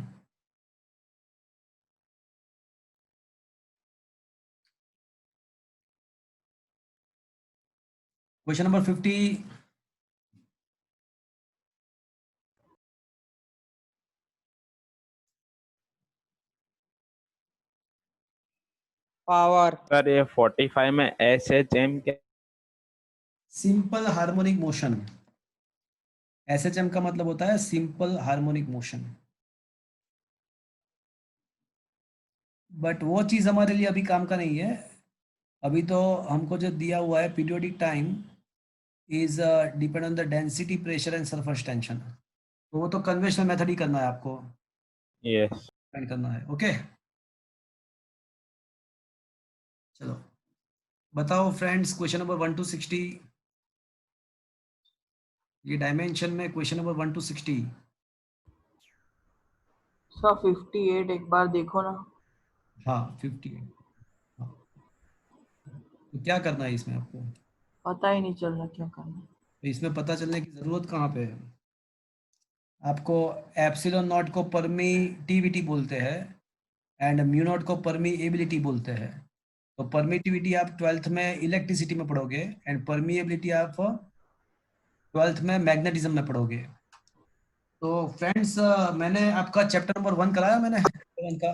Question number 50। Power. Sir ये 45 में SHM क्या? Simple harmonic motion. एसएचएम का मतलब होता है सिंपल हार्मोनिक मोशन। बट वो चीज हमारे लिए अभी काम का नहीं है। अभी तो हमको जो दिया हुआ है periodic time is depend on the density, pressure and surface tension. तो वो तो कन्वेंशनल मेथड ही करना है आपको, यस find करना है। ओके, चलो बताओ फ्रेंड्स, क्वेश्चन नंबर 1 to 60। ये डायमेंशन में क्वेश्चन नंबर 1 to 60। सर 58 एक बार देखो ना। हाँ 50। हाँ, तो क्या करना है इसमें आपको? पता ही नहीं चल रहा क्या करना है। तो इसमें पता चलने की जरूरत कहाँ पे है आपको? एप्सिलॉन नॉट को परमिटिविटी बोलते हैं एंड म्यू नॉट को परमीएबिलिटी बोलते हैं। तो परमिटिविटी आप 12th में इलेक्ट्रिसिटी में पढ़ोगे एंड परमिएबिलिटी आप 12th में मैग्नेटिज्म में पढ़ोगे। तो फ्रेंड्स, मैंने आपका चैप्टर नंबर 1 कराया, मैंने 11 का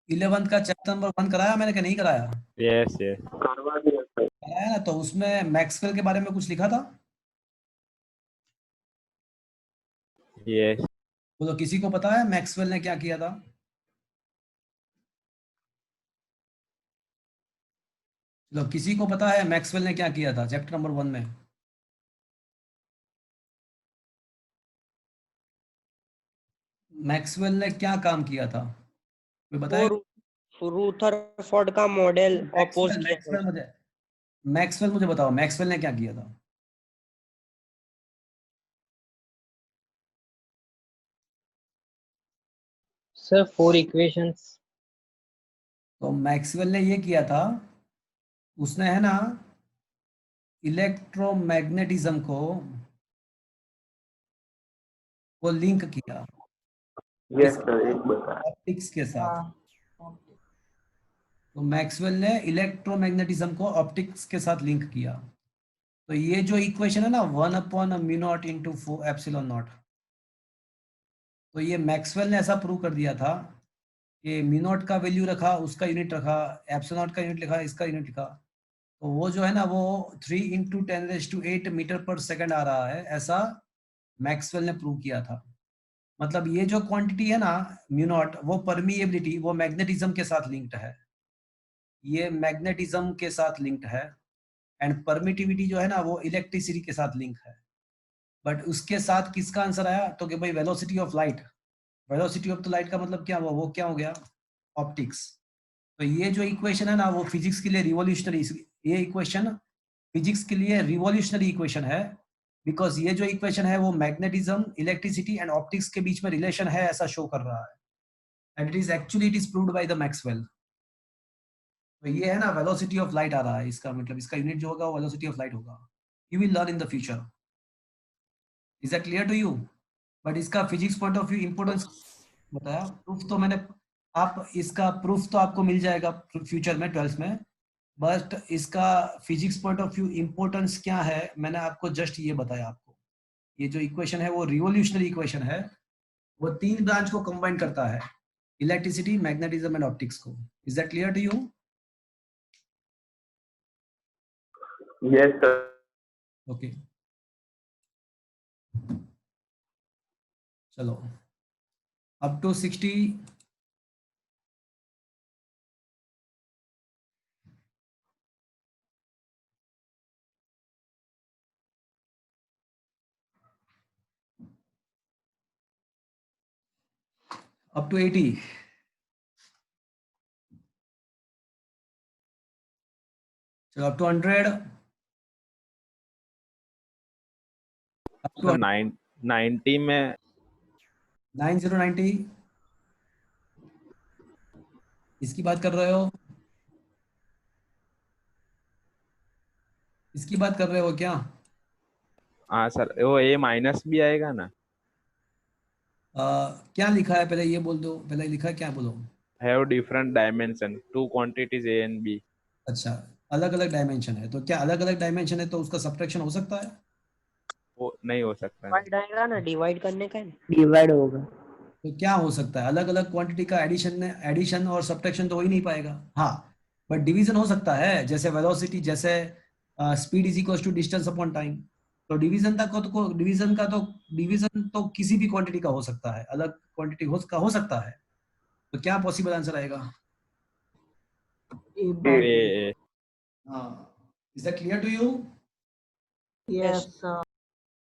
11th का चैप्टर नंबर 1 कराया मैंने कि नहीं कराया? यस यस करवा दिया सर। कराया ना, तो उसमें मैक्सवेल के बारे में कुछ लिखा था? यस वो तो किसी को पता है मैक्सवेल ने क्या किया था? तो किसी को पता है मैक्सवेल ने क्या किया था चैप्टर नंबर 1 में? मैक्सवेल ने क्या काम किया था, कोई वो बताएगा? रूथरफोर्ड का मॉडल अपोज मैक्सवेल किया था। मैक्सवेल मुझे बताओ, मैक्सवेल ने क्या किया था? Sir 4 equations. तो मैक्सवेल ने ये किया था, उसने है ना इलेक्ट्रोमैग्नेटिज्म को लिंक किया यस सर, एक बता। ऑप्टिक्स के साथ। हाँ। तो मैक्सवेल ने इलेक्ट्रोमैग्नेटिज्म को ऑप्टिक्स के साथ लिंक किया। तो ये जो इक्वेशन है ना 1/μ0 × 4ε0, तो ये मैक्सवेल ने ऐसा प्रूव कर दिया था कि μ0 का वैल्यू रखा, उसका यूनिट रखा, एप्सिलॉन का यूनिट लिखा, इसका यूनिट लिखा, तो वो जो है ना वो 3 × 10⁸ मीटर पर सेकंड आ रहा है, ऐसा मैक्सवेल ने प्रूव किया था। मतलब ये जो क्वांटिटी है ना μ0, वो परमिएबिलिटी, वो मैग्नेटिज्म के साथ लिंक्ड है। ये मैग्नेटिज्म के साथ लिंक्ड है, एंड परमिटिविटी जो है ना वो इलेक्ट्रिसिटी के साथ लिंक है। बट उसके साथ किसका आंसर आया, तो कि भाई velocity of light. Velocity of the light का मतलब क्या हुआ, वो क्या हो गया, ऑप्टिक्स। तो ये जो इक्वेशन है ना वो फिजिक्स के लिए रिवॉल्यूशनरी, ये इक्वेशन फिजिक्स के लिए रिवॉल्यूशनरी इक्वेशन है, बिकॉज ये जो इक्वेशन है वो मैग्नेटिज्म, इलेक्ट्रिसिटी एंड ऑप्टिक्स के बीच में रिलेशन है ऐसा शो कर रहा है, and it is actually it is proved by the Maxwell. तो ये है ना वेलोसिटी ऑफ लाइट आ रहा है, इसका मतलब इसका यूनिट जो होगा वो वेलोसिटी ऑफ लाइट होगा। You will learn in the future. Is that clear to you? But इसका physics point of view importance बताया, प्रूफ तो मैंने, आप इसका प्रूफ तो आपको मिल जाएगा फ्यूचर में 12th में, बट इसका physics point of view importance क्या है मैंने आपको जस्ट ये बताया आपको। ये जो इक्वेशन है वो रिवॉल्यूशनरी इक्वेशन है, वो 3 ब्रांच को कंबाइन करता है, इलेक्ट्रिसिटी, मैग्नेटिज्म एंड ऑप्टिक्स को। Is that clear to you? Yes, sir. Okay, चलो अप टू 60। up to 80, चलो up to 100, up to sir 90 में 90, इसकी बात कर रहे हो, इसकी बात कर रहे हो क्या? हाँ सर, वो ए माइनस भी आएगा ना? क्या लिखा है पहले ये बोल दो, पहले लिखा है क्या, बोलो। Have different dimension, 2 quantities A and B. अच्छा, अलग अलग डायमेंशन है, तो क्या अलग अलग डायमेंशन है तो उसका सब्ट्रैक्शन हो सकता है? वो नहीं हो सकता है। डिवाइड आएगा ना, डिवाइड करने का है ना। डिवाइड होगा। तो क्या हो सकता है, अलग अलग क्वांटिटी का एडिशन और सब्ट्रैक्शन तो हो ही नहीं पाएगा। हाँ, बट डिवीजन हो सकता है, जैसे वेलोसिटी, जैसे speed is equal to distance upon time. तो डिवीजन तो किसी भी क्वांटिटी का हो सकता है, अलग क्वांटिटी हो सकता है। तो क्या पॉसिबल आंसर आएगा? A by B. ए हाँ, is that clear to you? Yes, sir.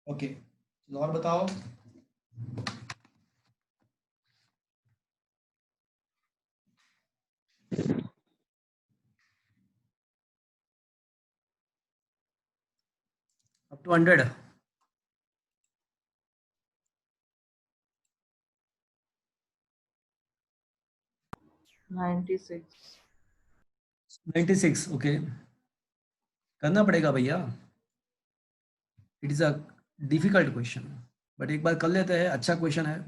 Okay, और बताओ। Up to 100, 96. 96, ओके, करना पड़ेगा भैया, it is a difficult question, but एक बार कर लेते हैं। अच्छा क्वेश्चन है,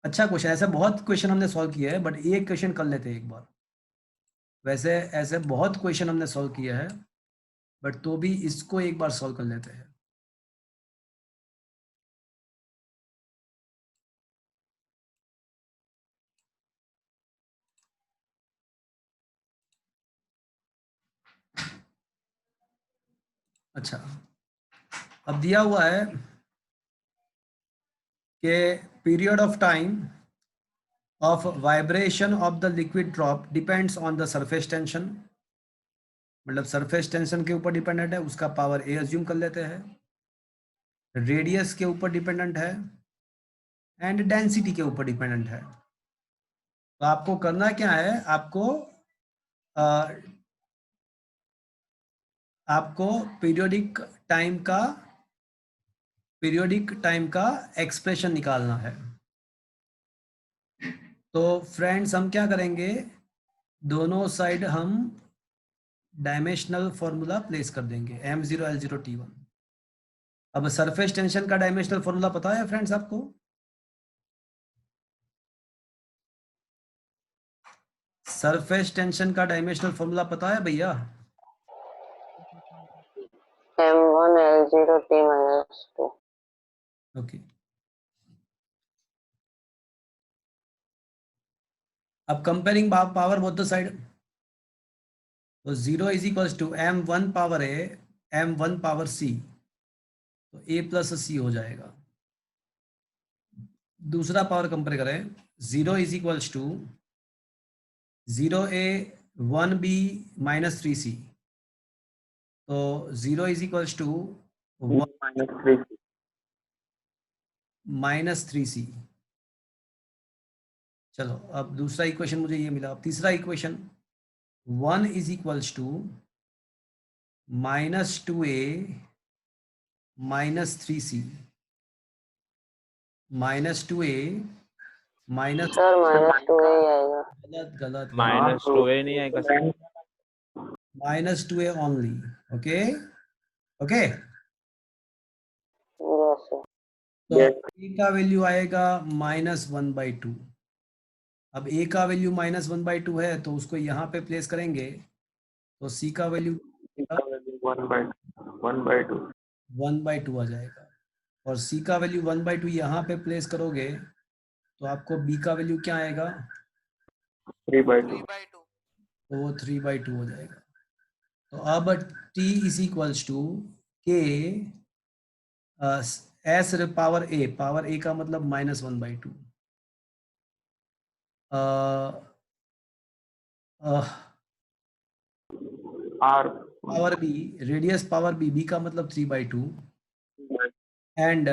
अच्छा क्वेश्चन, ऐसे बहुत क्वेश्चन हमने सॉल्व किए हैं, बट एक क्वेश्चन कर लेते हैं एक बार। वैसे ऐसे बहुत क्वेश्चन हमने सॉल्व किए हैं, बट तो भी इसको एक बार सॉल्व कर लेते हैं। अच्छा, अब दिया हुआ है कि period of time of vibration of the liquid drop depends on the surface tension, मतलब सरफेस टेंशन के ऊपर डिपेंडेंट है, उसका पावर ए अज्यूम कर लेते हैं, रेडियस के ऊपर डिपेंडेंट है, एंड डेंसिटी के ऊपर डिपेंडेंट है। तो आपको करना क्या है, आपको पीरियोडिक टाइम का एक्सप्रेशन निकालना है। तो फ्रेंड्स हम क्या करेंगे, दोनों साइड हम डायमेंशनल फॉर्मूला प्लेस कर देंगे, m0 l0 t1। अब सरफेस टेंशन का डायमेंशनल फॉर्मूला पता है फ्रेंड्स आपको? सरफेस टेंशन का डायमेंशनल फॉर्मूला पता है भैया? m1 l0 t minus 2. Okay, अब comparing power both the side, तो 0 is equals to m1 power a m1 power c, तो a प्लस c हो जाएगा। दूसरा पावर कंपेयर करें, 0 is equals to 0a 1b minus 3c. तो 0 is equals to minus 3. Minus 3c. चलो अब दूसरा इक्वेशन मुझे ये मिला. अब तीसरा equation 1 is equals to -2a minus 3c. -2a minus sir -2 ही आएगा. गलत गलत -2a नहीं आएगा sir. -2a only. Okay okay. Yes sir. तो Yes. a का वैल्यू आएगा -1/2. अब a का वैल्यू -1/2 है तो उसको यहाँ पे प्लेस करेंगे तो c का वैल्यू 1/2. 1/2 आ जाएगा. और c का वैल्यू 1/2 यहाँ पे प्लेस करोगे तो आपको b का वैल्यू क्या आएगा? 3/2. तो वो 3/2 हो जाएगा. तो अब t is equals to k s power a का मतलब -1/2. R power b, radius power b का मतलब 3/2 एंड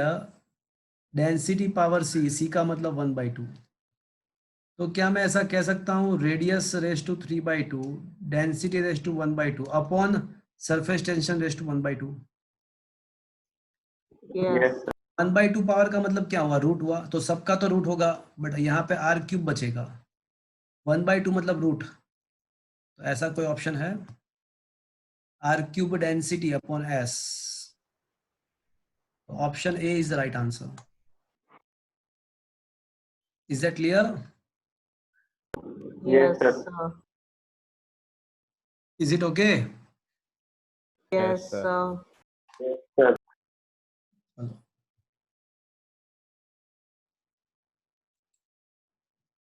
डेंसिटी पावर c का मतलब 1/2. तो क्या मैं ऐसा कह सकता हूँ radius raise to 3/2, density raise to 1/2 upon surface tension raise to 1/2. yes sir. 1/2 power का मतलब क्या हुआ? रूट हुआ. तो सबका तो रूट होगा बट यहाँ पे r³ बचेगा. 1/2 मतलब रूट. तो ऐसा कोई ऑप्शन है? r³ density upon s. Option A is the right answer. Is that clear? Yes sir. sir. Is it okay? Yes, sir. sir. Yes sir.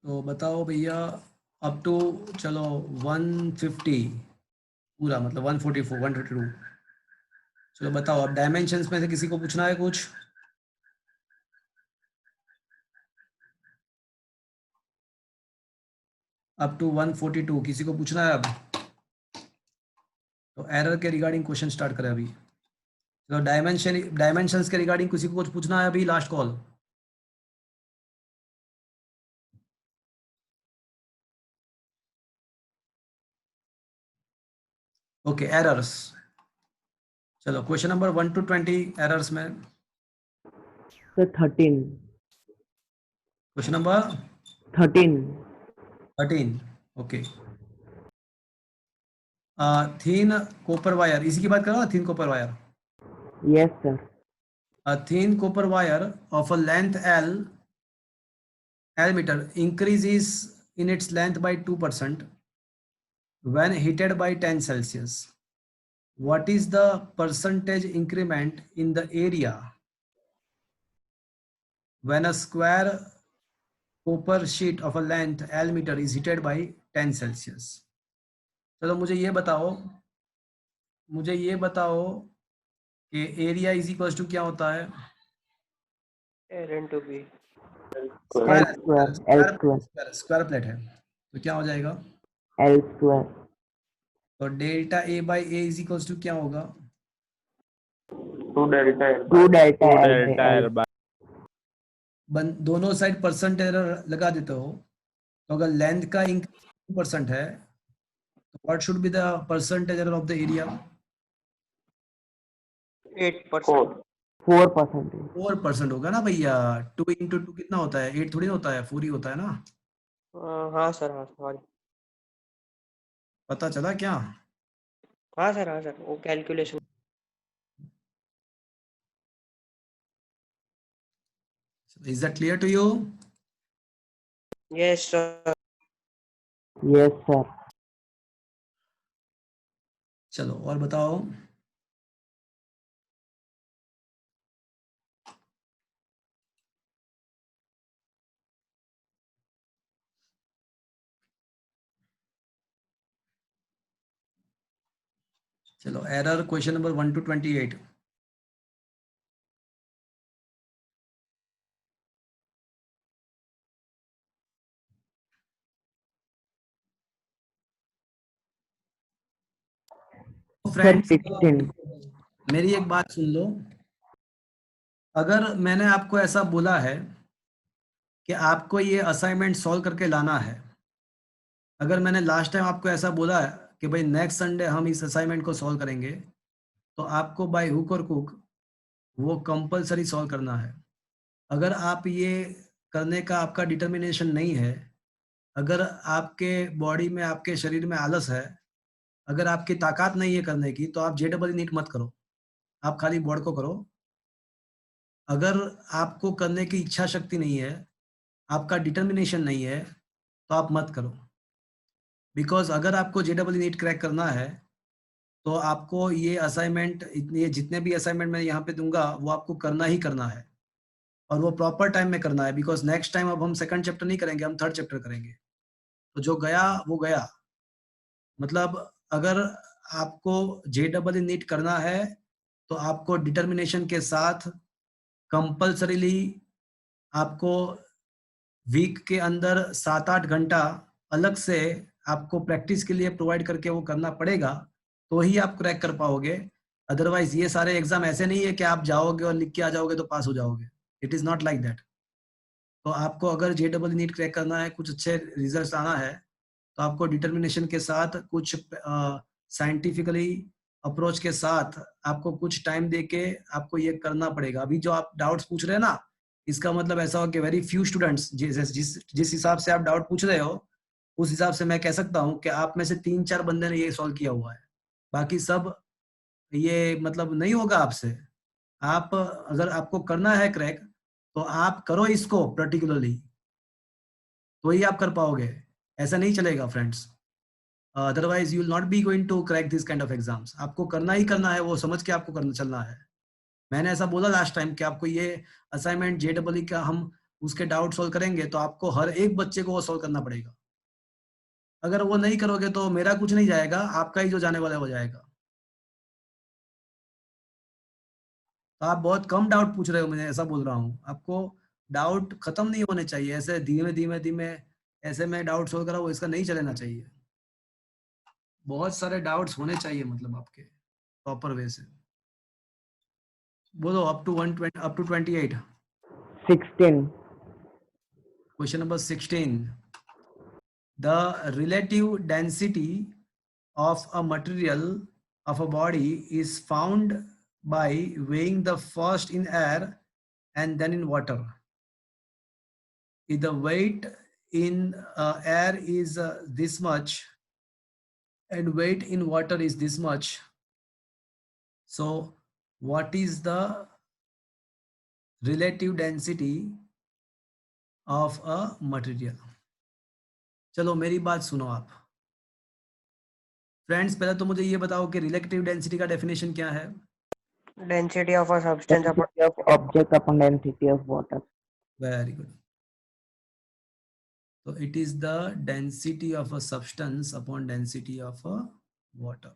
तो बताओ भैया अप टू चलो 150 पूरा मतलब 144 132. चलो बताओ अब डायमेंशंस में से किसी को पूछना है कुछ? अप टू 142 किसी को पूछना है अब? तो एरर के रिगार्डिंग क्वेश्चन स्टार्ट करें अभी. चलो डायमेंशंस के रिगार्डिंग किसी को कुछ पूछना है अभी? Last call. Okay errors. चलो क्वेश्चन नंबर 1 to 20 एरर्स में. Sir 13. Question number 13. 13. Okay. Thin copper wire इसी की बात करो ना. Thin copper wire. Yes sir. A thin copper wire of a length L meter increases in its length by 2% when heated by 10 Celsius. What is the percentage increment in the area when a square copper sheet of a length L meter is heated by 10 Celsius? चलो मुझे ये बताओ कि area is equal to क्या होता है? L into B. L square. L square. Square plate है तो क्या हो जाएगा? L square. तो delta A by A is equal to क्या होगा? 2 delta L. 2 delta 2 L by delta L. L by दोनों साइड परसेंट एरर लगा देते हो तो अगर लेंथ का इंक्रीज 2% है तो what should be the percentage error of the area? 8%. 4%. 4% होगा ना भैया. 2 into 2 कितना होता है? 8 थोड़ी होता है, 4 ही होता है ना. हाँ सर, हाँ सॉरी. पता चला क्या? हाँ सर, वो calculation. Is that clear to you? Yes sir. Yes sir. चलो और बताओ. चलो error question number 1 to 28. Sir friends 16। मेरी एक बात सुन लो, अगर मैंने आपको ऐसा बोला है कि आपको ये असाइनमेंट सॉल्व करके लाना है, अगर मैंने लास्ट टाइम आपको ऐसा बोला है कि भाई नेक्स्ट संडे हम इस असाइनमेंट को सॉल्व करेंगे, तो आपको बाय हुक और कुक वो कंपलसरी सॉल्व करना है। अगर आप ये करने का आपका डिटर्मिनेशन नहीं है, अगर आपके बॉडी में, आपके शरीर में आलस है, अगर आपकी ताकत नहीं है करने की, तो आप जेडबल नीट मत करो, आप खाली बोर्ड को करो। अगर आपको करने की इच्छा शक्ति नहीं है, आपका डिटर्मिनेशन नहीं है, तो आप मत करो। बिकॉज अगर आपको जेडबल नीट क्रैक करना है, तो आपको ये असाइनमेंट, ये जितने भी असाइनमेंट मैं यहाँ पे दूंगा वो आपको करना ही करना है, और वो प्रॉपर टाइम में करना है। बिकॉज नेक्स्ट टाइम अब हम सेकंड चैप्टर नहीं करेंगे, हम थर्ड चैप्टर करेंगे। तो जो गया वो गया। मतलब अगर आपको जेडबल नीट करना है, तो आपको डिटर्मिनेशन के साथ कंपल्सरीली आपको वीक के अंदर 7-8 घंटा अलग से आपको प्रैक्टिस के लिए प्रोवाइड करके वो करना पड़ेगा, तो ही आप क्रैक कर पाओगे। अदरवाइज ये सारे एग्जाम ऐसे नहीं है कि आप जाओगे और लिख के आ जाओगे तो पास हो जाओगे। It is not like that. तो आपको अगर जेडबल नीट क्रैक करना है, कुछ अच्छे रिजल्ट आना है, तो आपको डिटर्मिनेशन के साथ, कुछ साइंटिफिकली अप्रोच के साथ, आपको कुछ टाइम दे के आपको ये करना पड़ेगा। अभी जो आप डाउट्स पूछ रहे हैं ना, इसका मतलब ऐसा हो कि वेरी फ्यू स्टूडेंट्स, जिस हिसाब से आप डाउट पूछ रहे हो, उस हिसाब से मैं कह सकता हूँ कि आप में से 3-4 बंदे ने ये सॉल्व किया हुआ है। बाकी सब ये मतलब नहीं होगा आपसे। आप अगर आपको करना है क्रैक, तो आप करो इसको पर्टिकुलरली, तो ही आप कर पाओगे। ऐसा नहीं चलेगा friends. Otherwise you will not be going to crack this kind of exams. आपको करना ही करना है, वो समझ के आपको करना चलना है। मैंने ऐसा बोला लास्ट टाइम कि आपको ये असाइनमेंट जेडबल का हम उसके डाउट सोल्व करेंगे, तो आपको हर एक बच्चे को वो सोल्व करना पड़ेगा। अगर वो नहीं करोगे तो मेरा कुछ नहीं जाएगा, आपका ही जो जाने वाला है वो जाएगा। तो आप बहुत कम डाउट पूछ रहे हो, मैं ऐसा बोल रहा हूँ। आपको डाउट खत्म नहीं होने चाहिए, ऐसे धीमे धीमे धीमे ऐसे मैं डाउट सोल्व कर रहा हूँ, इसका नहीं चलना चाहिए। बहुत सारे डाउट्स होने चाहिए, मतलब आपके प्रॉपर वे से। बोलो up to 120, up to 28। 16। Question number 16. The relative density of a material of a body is found by weighing the first in air and then in water. If the weight in air is this much and weight in water is this much, so what is the relative density of a material? चलो मेरी बात सुनो आप friends. पहले तो मुझे ये बताओ कि रिलेटिव डेंसिटी का डेफिनेशन क्या है। Density of a substance upon Density of object upon density of water. Very good. तो it is the density of a substance upon density of a water.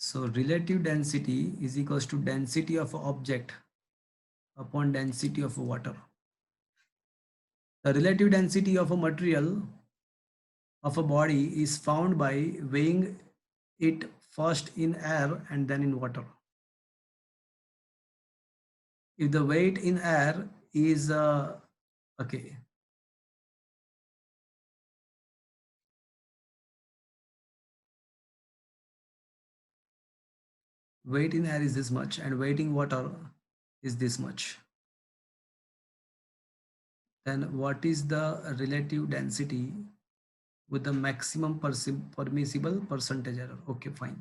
So relative density is equals to density of an object upon density of water. The relative density of a material of a body is found by weighing it first in air and then in water. If the weight in air is okay, weight in air is this much and weight in water is this much, then what is the relative density with the maximum permissible percentage error? Okay, fine.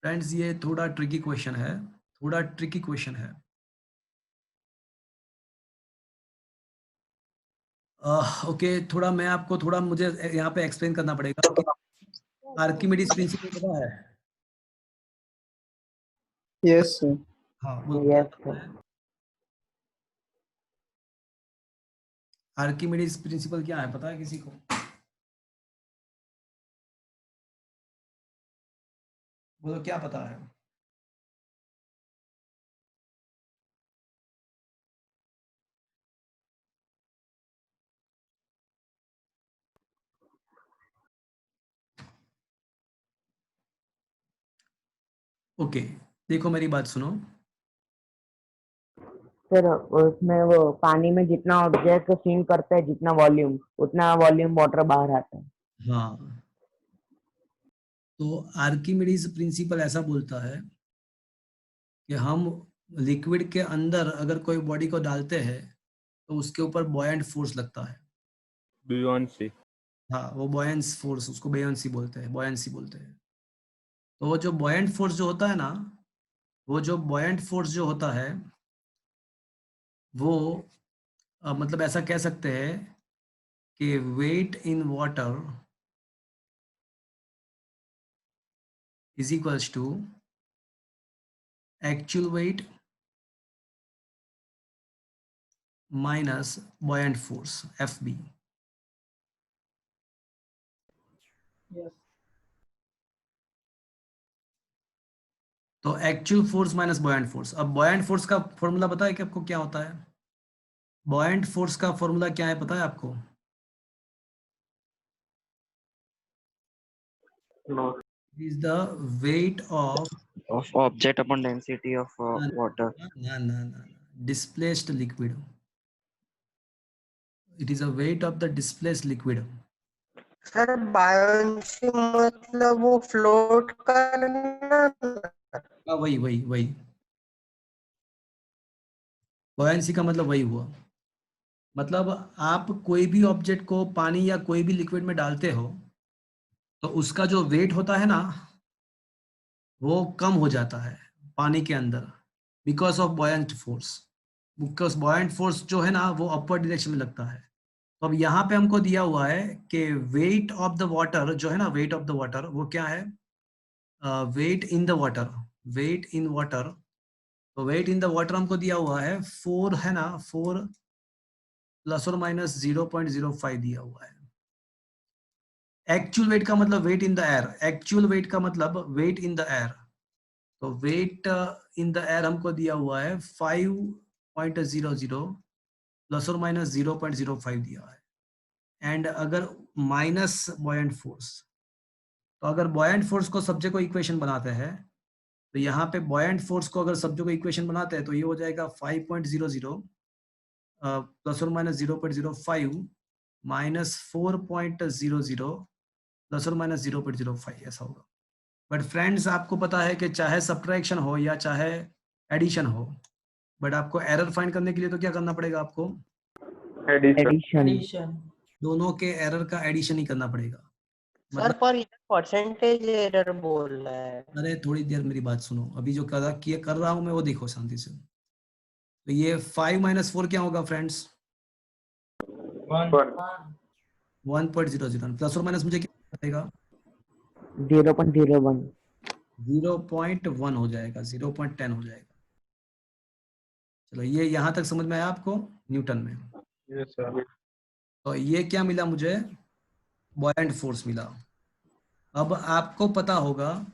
Friends ये थोड़ा tricky question है, थोड़ा tricky question है। Okay, थोड़ा मैं आपको थोड़ा मुझे यहाँ पे एक्सप्लेन करना पड़ेगा कि आर्किमिडीज प्रिंसिपल पता है। Yes, sir. हाँ बोलो क्या Yes, पता sir. है? आर्किमिडीज प्रिंसिपल क्या है, पता है किसी को? बोलो क्या पता है? ओके, देखो मेरी बात सुनो। सर उसमें वो पानी में जितना ऑब्जेक्ट सिंक करता है जितना वॉल्यूम, उतना वॉल्यूम वाटर बाहर आता है। हाँ, तो आर्किमिडीज प्रिंसिपल ऐसा बोलता है कि हम लिक्विड के अंदर अगर कोई बॉडी को डालते हैं तो उसके ऊपर बॉयंट फोर्स लगता है। बुयांसी। हाँ, वो बॉयंस फोर्स, उसको बेयंसी बोलते हैं, बॉयंसी बोलते हैं। तो वो जो बॉयंट फोर्स जो होता है ना, वो जो बॉयंट फोर्स जो होता है वो मतलब ऐसा कह सकते हैं कि weight in water is equals to actual weight minus buoyant force FB। Yes. तो actual force minus buoyant force. अब बॉयंट फोर्स का फॉर्मूला पता है कि आपको क्या होता है? बॉयंट फोर्स का फॉर्मूला क्या है पता है आपको? No. Is the weight of of object upon density of water. displaced liquid. It is a weight of the displaced liquid. Sir buoyancy मतलब वो फ्लोट करना। वही वही वही बॉयंसी का मतलब वही हुआ। मतलब आप कोई भी ऑब्जेक्ट को पानी या कोई भी लिक्विड में डालते हो तो उसका जो वेट होता है ना वो कम हो जाता है पानी के अंदर, because of buoyant force. Because buoyant force जो है ना वो अपवर्ड डायरेक्शन में लगता है। तो अब यहाँ पे हमको दिया हुआ है कि वेट ऑफ द वाटर जो है ना, वेट ऑफ द वाटर वो क्या है? Weight in the water, weight in water. तो वेट इन द वाटर हमको दिया हुआ है 4 है ना, 4 प्लस और माइनस 0.05 दिया हुआ है। एक्चुअल वेट का मतलब weight in the air, actual weight का मतलब वेट इन द एयर। तो वेट इन द एयर हमको दिया हुआ है 5.00 प्लस और माइनस 0.05 दिया है। एंड अगर माइनस बॉयंट फोर्स, तो अगर बॉयंट फोर्स को सब्जेक्ट को इक्वेशन बनाते हैं तो यहाँ पे बॉयंट फोर्स को अगर सब्जेक्ट को इक्वेशन बनाते हैं तो ये हो जाएगा 5.00 प्लस और माइनस 0.05 माइनस 4.00 प्लस और माइनस 0.05 ऐसा होगा। बट फ्रेंड्स आपको पता है कि चाहे सब्ट्रैक्शन हो या चाहे एडिशन हो, बट आपको एरर फाइंड करने के लिए तो क्या करना पड़ेगा आपको? Addition. एडिशन। Addition. दोनों के एरर का एडिशन ही करना पड़ेगा। सर मतलब पर ये परसेंटेज एरर बोल रहा है। अरे थोड़ी देर मेरी बात सुनो, अभी जो कर रहा हूँ मैं वो देखो शांति से। तो ये 5 माइनस 4 क्या होगा फ्रेंड्स? 1. 1.00 प्लस और माइनस मुझे क्या पड़ेगा? 0.01। 0.1 हो जाएगा, 0.10 हो जाएगा। चलो ये यहाँ तक समझ में आया आपको न्यूटन में? Yes, sir. तो ये क्या मिला मुझे? बॉयंट फोर्स मिला। अब आपको पता होगा,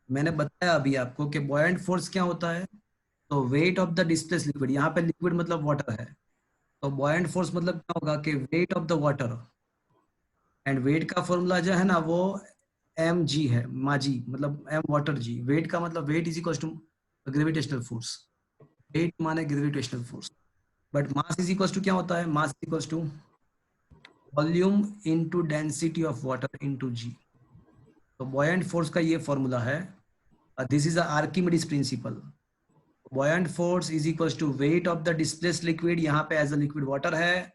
मैंने बताया अभी आपको कि बॉयंट फोर्स क्या होता है। तो wait of the displace liquid, यहाँ पे लिक्विड मतलब वाटर है, तो बॉयंट फोर्स मतलब क्या होगा कि weight of the water. And weight का फॉर्मूला जो है ना वो mg है, माजी मतलब m वाटर g। वेट का मतलब weight is equal to gravitational force, weight माने gravitational force. But mass is equal to क्या होता है? Mass is equal to volume into density of water into g। तो बॉयंट फोर्स का ये formula है। This is Archimedes principle. Buoyant force is equal to weight of the displaced liquid, यहाँ पे as a liquid water है,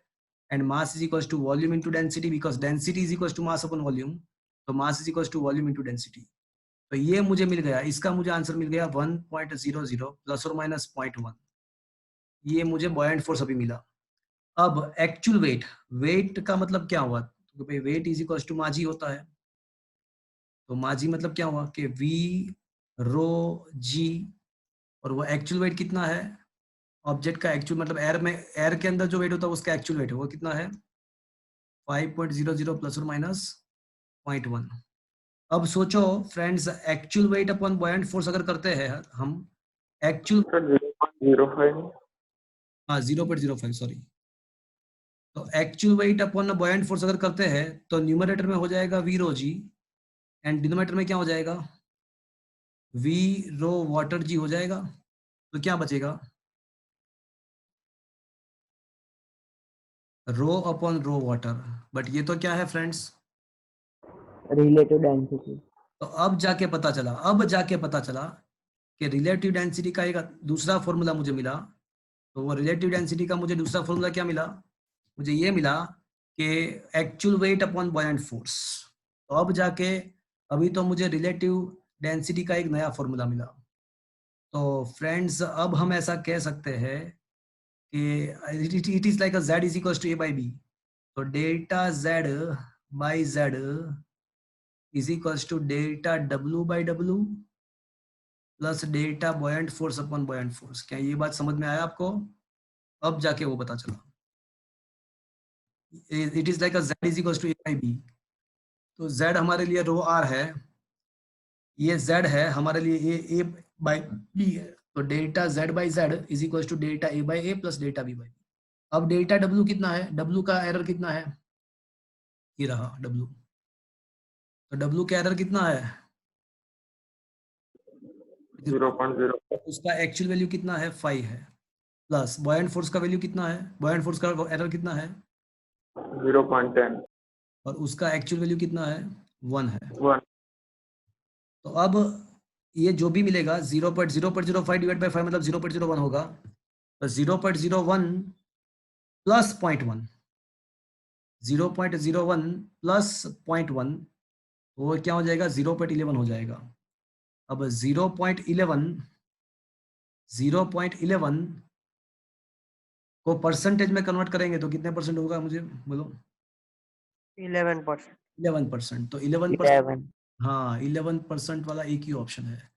and mass is equal to volume into density, because density is equal to mass upon volume. तो mass is equal to volume into density. तो ये मुझे मिल गया, इसका मुझे आंसर मिल गया 1.00 प्लस और माइनस 0.1। ये मुझे बॉयंट फोर्स अभी मिला। अब एक्चुअल वेट, वेट का मतलब क्या हुआ? तो भाई वेट इज इक्वल टू माजी होता है। तो माजी मतलब क्या हुआ कि v रो g, और वो एक्चुअल वेट कितना है? ऑब्जेक्ट का एक्चुअल मतलब एयर में, एयर के अंदर जो वेट होता है उसका एक्चुअल वेट है, वो कितना है? 5.00 प्लस और माइनस 0.1। अब सोचो friends, actual weight upon buoyant force अगर करते हैं हम, एक्चुअल Sir, 0.05. हाँ 0.05 सॉरी। तो actual weight upon buoyant force अगर करते हैं तो न्यूमरेटर में हो जाएगा v rho g, and denominator में क्या हो जाएगा? वी रो वाटर जी हो जाएगा, तो क्या बचेगा, rho upon rho water. But ये तो क्या है फ्रेंड्स, रिलेटिव डेंसिटी। तो अब जाके पता चला कि रिलेटिव डेंसिटी का एक दूसरा फॉर्मूला मुझे मिला। तो वो रिलेटिव डेंसिटी का मुझे दूसरा फॉर्मूला क्या मिला, मुझे ये मिला कि actual weight upon buoyant force. तो अब जाके अभी तो मुझे रिलेटिव डेंसिटी का एक नया फॉर्मूला मिला। तो फ्रेंड्स अब हम ऐसा कह सकते हैं कि it is like a z is equal to a by B. तो delta z by z is equal to delta w by w plus delta buoyant force upon buoyant force. क्या ये बात समझ में आया आपको? अब जाके वो पता चला, it is like a z is equal to a by B. तो z हमारे लिए रो r है, ये z है हमारे लिए a बाई b है। तो delta z by z is equal to delta a by a plus delta b by b। अब डेल्टा w कितना है, w का एरर कितना है, ये रहा w। तो w का एरर कितना है, 0.0 उसका एक्चुअल वैल्यू कितना है, 5 है। प्लस बॉयंट फोर्स का वैल्यू कितना है, बॉयंट फोर्स का एरर कितना है, 0.10 और उसका एक्चुअल वैल्यू कितना है, 1 है। 1 तो अब ये जो भी मिलेगा 0.005 डिवाइड बाई 5 मतलब 0.01 होगा। तो 0.01 प्लस 0.1, 0.01 प्लस 0.1 वो क्या हो जाएगा, 0.11 हो जाएगा। अब 0.11 को परसेंटेज में कन्वर्ट करेंगे तो कितने परसेंट होगा, मुझे बोलो। 11%. 11%। तो 11%, 11। हाँ 11% वाला एक ही ऑप्शन है।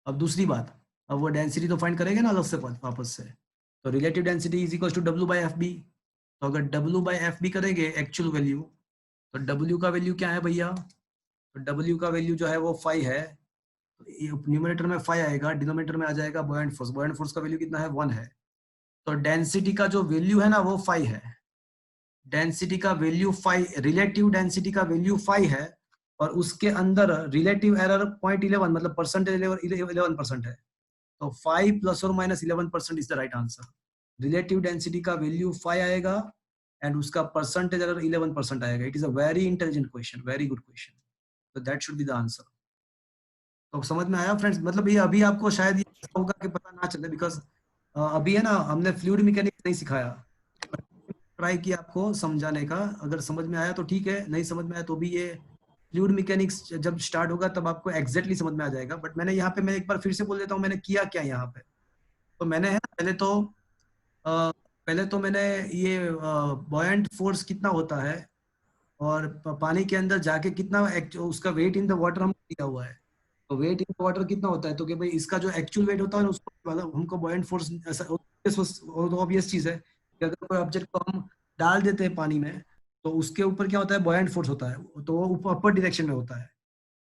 अब दूसरी बात, अब वो डेंसिटी तो फाइंड करेंगे ना अलग से वापस से। तो relative density is equal to W by F B. तो अगर W बाई एफ बी करेंगे एक्चुअल वैल्यू, तो W का वैल्यू क्या है भैया, तो W का वैल्यू जो है वो 5 है। न्यूमरेटर में 5 आएगा, डिनोमिनेटर में आ जाएगा बॉयंट फोर्स। बॉयंट फोर्स का वैल्यू कितना है, 1 है। तो डेंसिटी का जो वैल्यू है ना वो 5 है। डेंसिटी का वैल्यू 5, रिलेटिव डेंसिटी का वैल्यू 5 है, और उसके अंदर रिलेटिव एरर 0.11 मतलब परसेंटेज 11% है। तो 5 प्लस और minus 11% is the right answer. Relative density का वैल्यू 5 आएगा एंड उसका परसेंटेज एरर 11% आएगा। It is a very intelligent question, very good question. तो that should be the answer. तो समझ में आया फ्रेंड्स? मतलब ये अभी आपको शायद ये ऐसा होगा कि पता ना चले, बिकॉज अभी है ना हमने फ्लूइड मैकेनिक्स नहीं सिखाया, ट्राई किया आपको समझाने का। अगर समझ में आया तो ठीक है, नहीं समझ में आया तो भी ये फ्लूइड मैकेनिक्स जब स्टार्ट होगा तब आपको एग्जैक्टली समझ में आ जाएगा। बट मैंने यहाँ पे, मैं एक बार फिर से बोल देता हूँ मैंने किया क्या यहाँ पे। तो मैंने है ना पहले तो मैंने ये बॉयंट फोर्स कितना होता है और पानी के अंदर जाके कितना उसका वेट इन द वाटर हमको दिया हुआ है। तो वेट इन द वाटर कितना होता है, तो कि भाई इसका जो एक्चुअल वेट होता है ना उसको मतलब हमको बॉयंट फोर्स ऑब्वियस चीज है कि अगर कोई ऑब्जेक्ट को हम डाल देते हैं पानी में तो उसके ऊपर क्या होता है, बॉयंट फोर्स होता है। तो वो ऊपर अपर डायरेक्शन में होता है।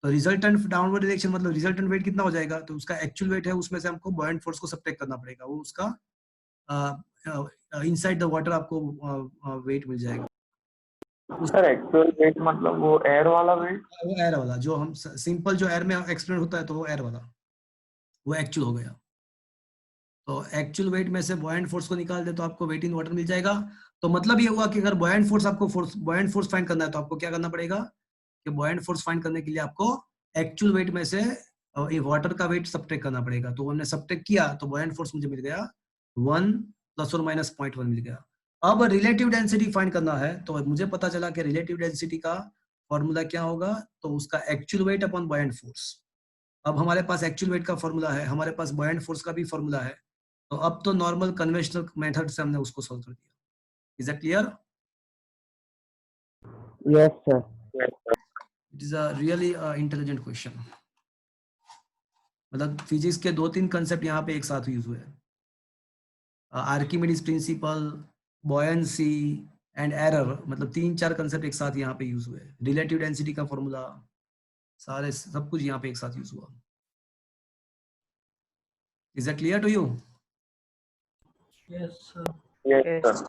तो रिजल्टेंट डाउनवर्ड डायरेक्शन मतलब रिजल्टेंट वेट कितना हो जाएगा, तो उसका एक्चुअल वेट है उसमें से हमको बॉयंट फोर्स को सब्ट्रैक्ट करना पड़ेगा। वो उसका इनसाइड द वाटर आपको वेट मिल जाएगा। सर एक्चुअल वेट मतलब वो एयर वाला वेट। वो एयर वाला जो हम सिंपल जो एयर में एक्सप्लेन होता है तो वो एयर वाला वो एक्चुअल हो गया। तो एक्चुअल वेट में से बॉयंट फोर्स को निकाल दे तो आपको वेट इन वाटर मिल जाएगा। तो मतलब ये हुआ कि अगर बॉयंट फोर्स फाइंड करना है तो आपको क्या करना पड़ेगा कि बॉयंट फोर्स फाइंड करने के लिए आपको एक्चुअल वेट में से वाटर का वेट सब्ट्रैक्ट करना पड़ेगा। तो हमने सब्ट्रैक्ट किया तो बॉयंट फोर्स मुझे मिल गया 1 प्लस और माइनस 0.1 मिल गया। अब रिलेटिव डेंसिटी फाइंड करना है तो मुझे पता चला कि रिलेटिव डेंसिटी का फॉर्मूला क्या होगा, तो उसका actual weight upon buoyant force. अब हमारे पास एक्चुअल वेट का फॉर्मूला है, हमारे पास बॉयंट फोर्स का भी फॉर्मूला है। तो अब तो नॉर्मल कन्वेंशनल मेथड से हमने उसको सॉल्व कर दिया। Is that clear? Yes sir. It is a really intelligent question. मतलब फिजिक्स के 2-3 कंसेप्ट यहाँ पे एक साथ यूज हुए। Archimedes principal, buoyancy and error, मतलब 3-4 कंसेप्ट एक साथ यहाँ पे यूज हुए। रिलेटिव डेंसिटी का फॉर्मूला, सारे सब कुछ यहाँ पे एक साथ यूज हुआ। Is that clear to you? Yes sir. Yes sir.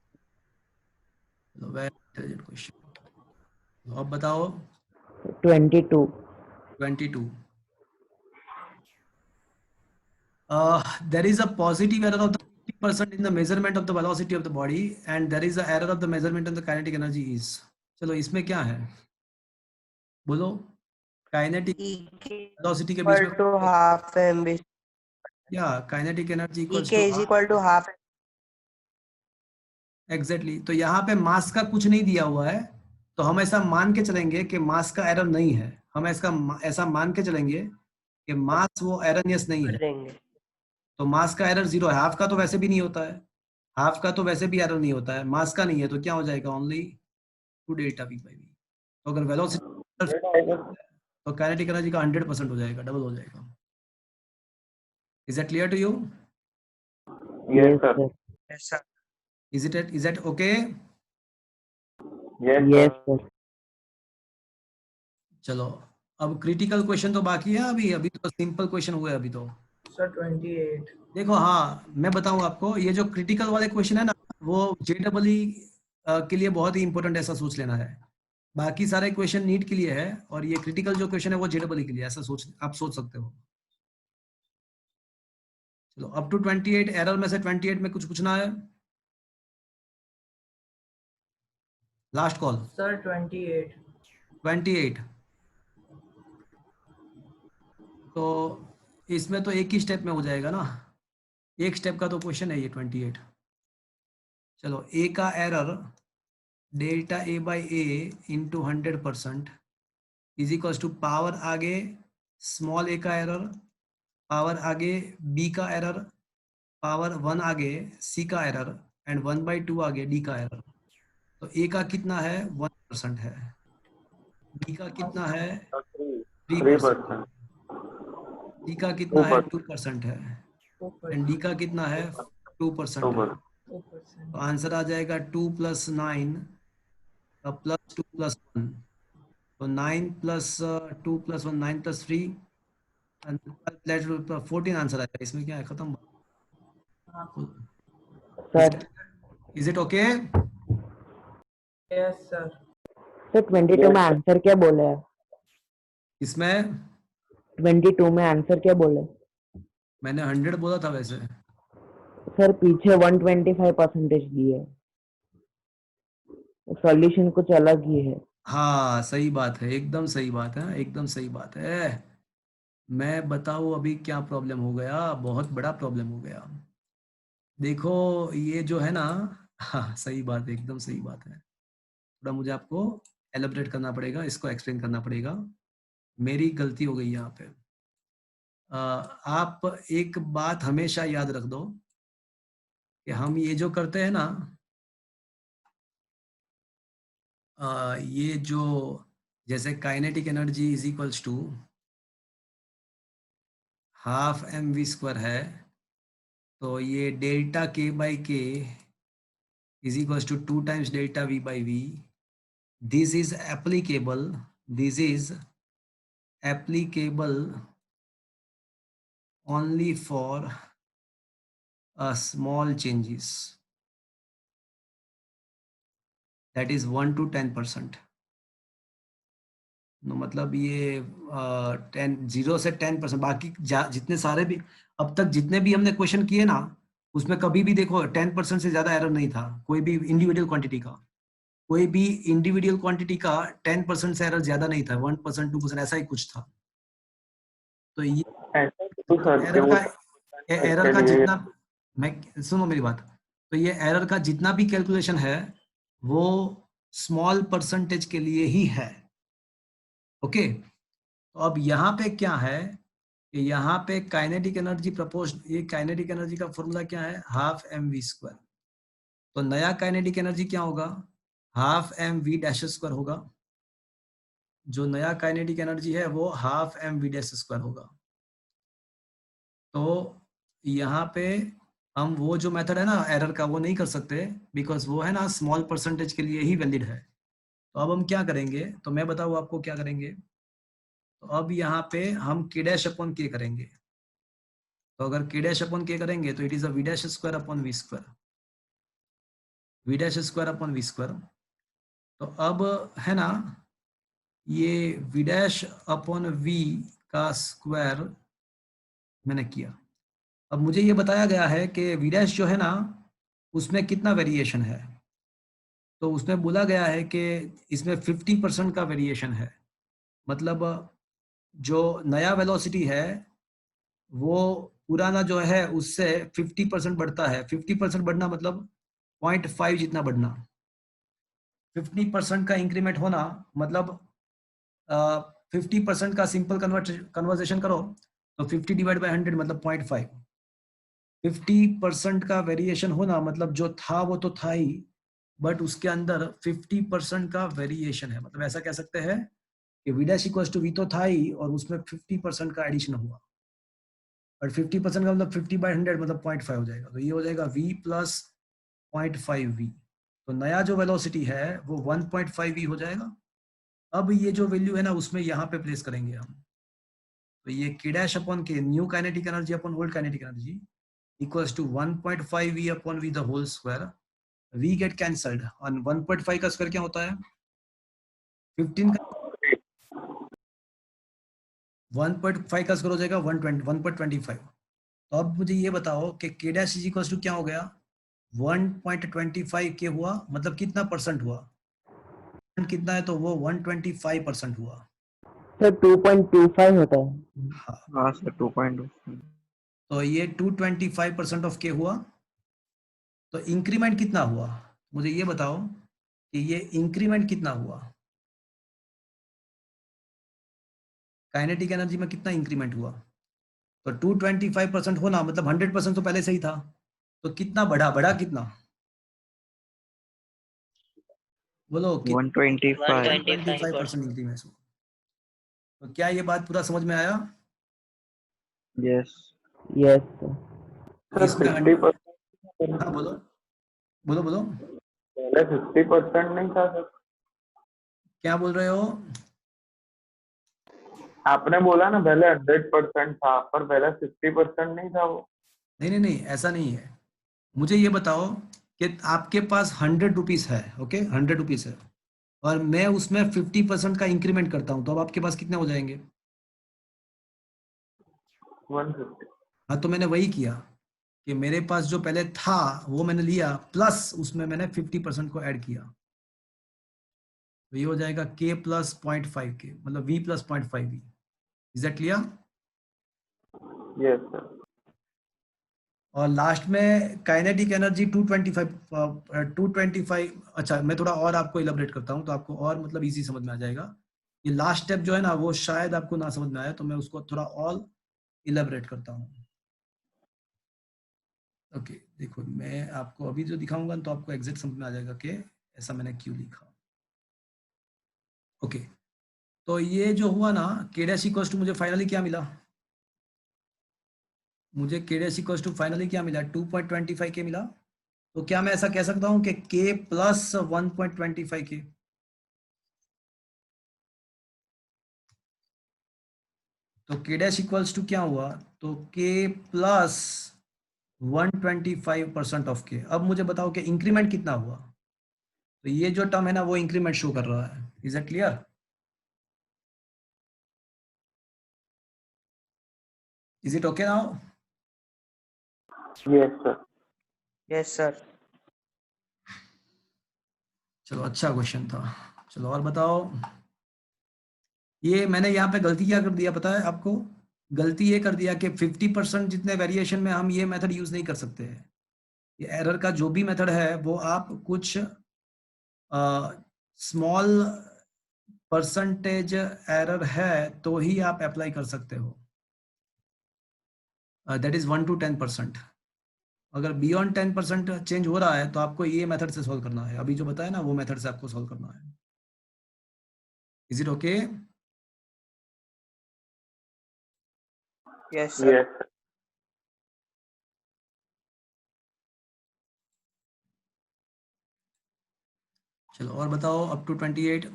Very intelligent question. अब बताओ 22। 22। there is a positive error of the 50% in the measurement of the velocity of the body and there is a error of the measurement of the kinetic energy is. चलो इसमें क्या है बोलो, kinetic velocity के बीच में to half mv. या kinetic energy equals Ek is equal to half. Exactly. तो यहाँ पे मास का कुछ नहीं दिया हुआ है, तो हम ऐसा मान के चलेंगे कि मास का एरर नहीं है। हम ऐसा मान के चलेंगे कि मास वो एरनियस नहीं है, करेंगे। तो मास का एरर 0 है। हाफ का तो वैसे भी नहीं होता है, हाफ का तो वैसे भी एरर नहीं होता है, मास का नहीं है, तो क्या हो जाएगा only 2 delta V by V. तो अगर वेलोसिटी तो काइनेटिक एनर्जी का 100% हो जाएगा, डबल हो जाएगा। Is that clear to you? Yes, sir. Yes, sir. Is that okay? Yes, Yes, sir. sir. चलो अब क्रिटिकल क्वेश्चन तो बाकी है, अभी तो सिंपल क्वेश्चन हुए अभी तो। सर 28। देखो हाँ, मैं बताऊं आपको, ये जो क्रिटिकल वाले क्वेश्चन है ना, वो JEE के लिए बहुत ही इंपॉर्टेंट, ऐसा सोच लेना है। बाकी सारे क्वेश्चन नीट के लिए है और ये क्रिटिकल जो क्वेश्चन है वो JEE के लिए, ऐसा आप सोच सकते हो। चलो अप टू 28, एरर में से 28 में कुछ पूछना है? Last call. सर 28। तो इसमें तो एक ही स्टेप में हो जाएगा ना, एक स्टेप का तो क्वेश्चन है ये 28। चलो ए का error delta A by A into 100% is equals to power आगे स्मॉल ए का एरर, पावर आगे बी का एरर, पावर 1 आगे सी का एरर एंड 1/2 आगे डी का एरर। तो ए का कितना है 1% है, बी का कितना है 3%, डी का कितना है 2% है एंड डी का कितना है 2% है। तो आंसर आ जाएगा 2 + 9 प्लस 2 + 1, तो 9 + 2 + 1 9 + 3 14 आंसर आएगा। इसमें क्या है, खत्म। Sir is it okay? Yes sir. Sir 22 में आंसर क्या बोले हैं? इसमें 22 में आंसर क्या बोले? मैंने 100 बोला था वैसे। सर पीछे 125% दिए, सॉल्यूशन कुछ अलग ही है। हाँ सही बात है, एकदम सही बात है, एकदम सही बात है। मैं बताऊँ अभी क्या प्रॉब्लम हो गया, बहुत बड़ा प्रॉब्लम हो गया। देखो ये जो है ना, हाँ सही बात है, एकदम सही बात है। थोड़ा मुझे आपको एलैबोरेट करना पड़ेगा, इसको एक्सप्लेन करना पड़ेगा, मेरी गलती हो गई यहाँ पे। आप एक बात हमेशा याद रख दो कि हम ये जो करते हैं ना, ये जो जैसे kinetic energy is equals to half mv² है, तो ये delta k by K is equals to 2 times delta v by v। This is applicable only for small changes, that is 1 to 10%। मतलब ये 0 से 10%, बाकी जितने सारे भी अब तक जितने भी हमने क्वेश्चन किए ना, उसमें कभी भी देखो 10% से ज्यादा एरर नहीं था, कोई भी इंडिविजुअल क्वांटिटी का, कोई भी इंडिविजुअल क्वांटिटी का 10% से एरर ज्यादा नहीं था, 1% 2% ऐसा ही कुछ था। तो ये एरर का जितना, मैं सुनो मेरी बात, तो ये एरर का जितना भी कैलकुलेशन है वो स्मॉल परसेंटेज के लिए ही है। ओके, तो अब यहाँ पे क्या है कि यहाँ पे काइनेटिक एनर्जी प्रपोज, ये काइनेटिक एनर्जी का फॉर्मूला क्या है, हाफ mv²। तो नया काइनेटिक एनर्जी क्या होगा, हाफ mv-² होगा। जो नया काइनेटिक एनर्जी है वो हाफ mv-² होगा। तो यहाँ पे हम वो जो मेथड है ना एरर का, वो नहीं कर सकते, बिकॉज वो है ना स्मॉल परसेंटेज के लिए ही वैलिड है। तो अब हम क्या करेंगे, तो मैं बताऊँ आपको क्या करेंगे। तो अब यहाँ पे हम k' करेंगे। तो अगर k' करेंगे तो it is v'² upon v², v'² upon v²। तो अब है ना ये v' अपॉन v का स्क्वायर मैंने किया, अब मुझे ये बताया गया है कि वी डैश जो है ना उसमें कितना वेरिएशन है, तो उसमें बोला गया है कि इसमें 50% का वेरिएशन है। मतलब जो नया वेलोसिटी है वो पुराना जो है उससे 50% बढ़ता है। 50% बढ़ना मतलब 0.5 जितना बढ़ना। 50% का इंक्रीमेंट होना मतलब 50% का सिंपल कन्वर्सेशन करो तो 50 डिवाइड बाई 100 मतलब 0.5। 50% का वेरिएशन होना मतलब जो था वो तो था ही, बट उसके अंदर 50% का वेरिएशन है। मतलब ऐसा कह सकते हैं कि V dash equals to V तो था ही और उसमें 50% का एडिशन हुआ, बट 50% का मतलब 50 बाई 100 मतलब 0.5 हो जाएगा। तो ये हो जाएगा v प्लस 0.5 v। तो नया जो वेलोसिटी है वो 1.5 v हो जाएगा। अब ये जो वैल्यू है ना उसमें यहाँ पे प्लेस करेंगे हम, तो ये k dash upon k new kinetic energy upon old kinetic energy equals to 1.5 v अपॉन v the whole square. v get cancelled और 1.5 का स्क्वायर क्या होता है 15 का 1.5 का स्क्वायर हो जाएगा 1.25। तो अब मुझे ये बताओ कि k dash is equals to क्या हो गया 1.25 के हुआ, मतलब कितना परसेंट हुआ, कितना है तो वो 125% हुआ। सर 2.25 होता है। हाँ, हाँ सर 2.2। तो ये 225% ऑफ के हुआ। तो इंक्रीमेंट कितना हुआ मुझे ये बताओ कि ये इंक्रीमेंट कितना हुआ, काइनेटिक एनर्जी में कितना इंक्रीमेंट हुआ। तो 225% होना मतलब 100% तो पहले से ही था, तो कितना बढ़ा, बढ़ा कितना बोलो, 125। 125% इंक्रीमेंट हुआ। तो क्या ये बात पूरा समझ में आया। यस। Yes sir. सर इसमें 50%। हाँ बोलो बोलो बोलो, पहले 50% नहीं था सर। क्या बोल रहे हो। आपने बोला ना पहले 100% था, पर पहले 50% नहीं था वो। नहीं नहीं नहीं ऐसा नहीं है। मुझे ये बताओ कि आपके पास 100 रुपीज है, ओके 100 रुपीज है, और मैं उसमें 50% का इंक्रीमेंट करता हूँ, तो अब आपके पास कितने हो जाएंगे। 150। हाँ तो मैंने वही किया कि मेरे पास जो पहले था वो मैंने लिया प्लस उसमें मैंने 50% को ऐड किया, तो ये हो जाएगा k प्लस 0.5 के मतलब v plus 0.5 v। Is that clear. Yes sir. और लास्ट में काइनेटिक एनर्जी 225 अच्छा मैं थोड़ा और आपको इलेबरेट करता हूँ तो आपको और मतलब इजी समझ में आ जाएगा। ये लास्ट स्टेप जो है ना वो शायद आपको ना समझ में आया, तो मैं उसको थोड़ा और इलेबरेट करता हूँ। ओके देखो मैं आपको अभी जो दिखाऊंगा तो आपको एग्जैक्ट समझ में आ जाएगा कि ऐसा मैंने क्यों लिखा। ओके तो ये जो हुआ ना k डैश इक्वल्स टू मुझे फाइनली क्या मिला, मुझे k dash equals to finally क्या मिला 2.25 के मिला। तो क्या मैं ऐसा कह सकता हूँ कि k प्लस 1.25 के, तो k डैश इक्वल्स टू क्या हुआ तो k प्लस 125% ऑफ के। अब मुझे बताओ कि इंक्रीमेंट कितना हुआ, तो ये जो टर्म है ना वो इंक्रीमेंट शो कर रहा है। Is it clear. Is it okay now. Yes sir. Yes, sir. चलो अच्छा क्वेश्चन था। चलो और बताओ। ये मैंने यहाँ पे गलती क्या कर दिया पता है आपको, गलती ये कर दिया कि 50% जितने वेरिएशन में हम ये मेथड यूज नहीं कर सकते हैं। ये एरर का जो भी मेथड है वो आप कुछ स्मॉल परसेंटेज एरर है तो ही आप अप्लाई कर सकते हो, दैट इज 1 to 10%। अगर बियॉन्ड 10% चेंज हो रहा है तो आपको ये मेथड से सॉल्व करना है, अभी जो बताया ना वो मेथड से आपको सॉल्व करना है। Is it okay. Yes, sir. Yes sir. चलो और बताओ अप टू 28।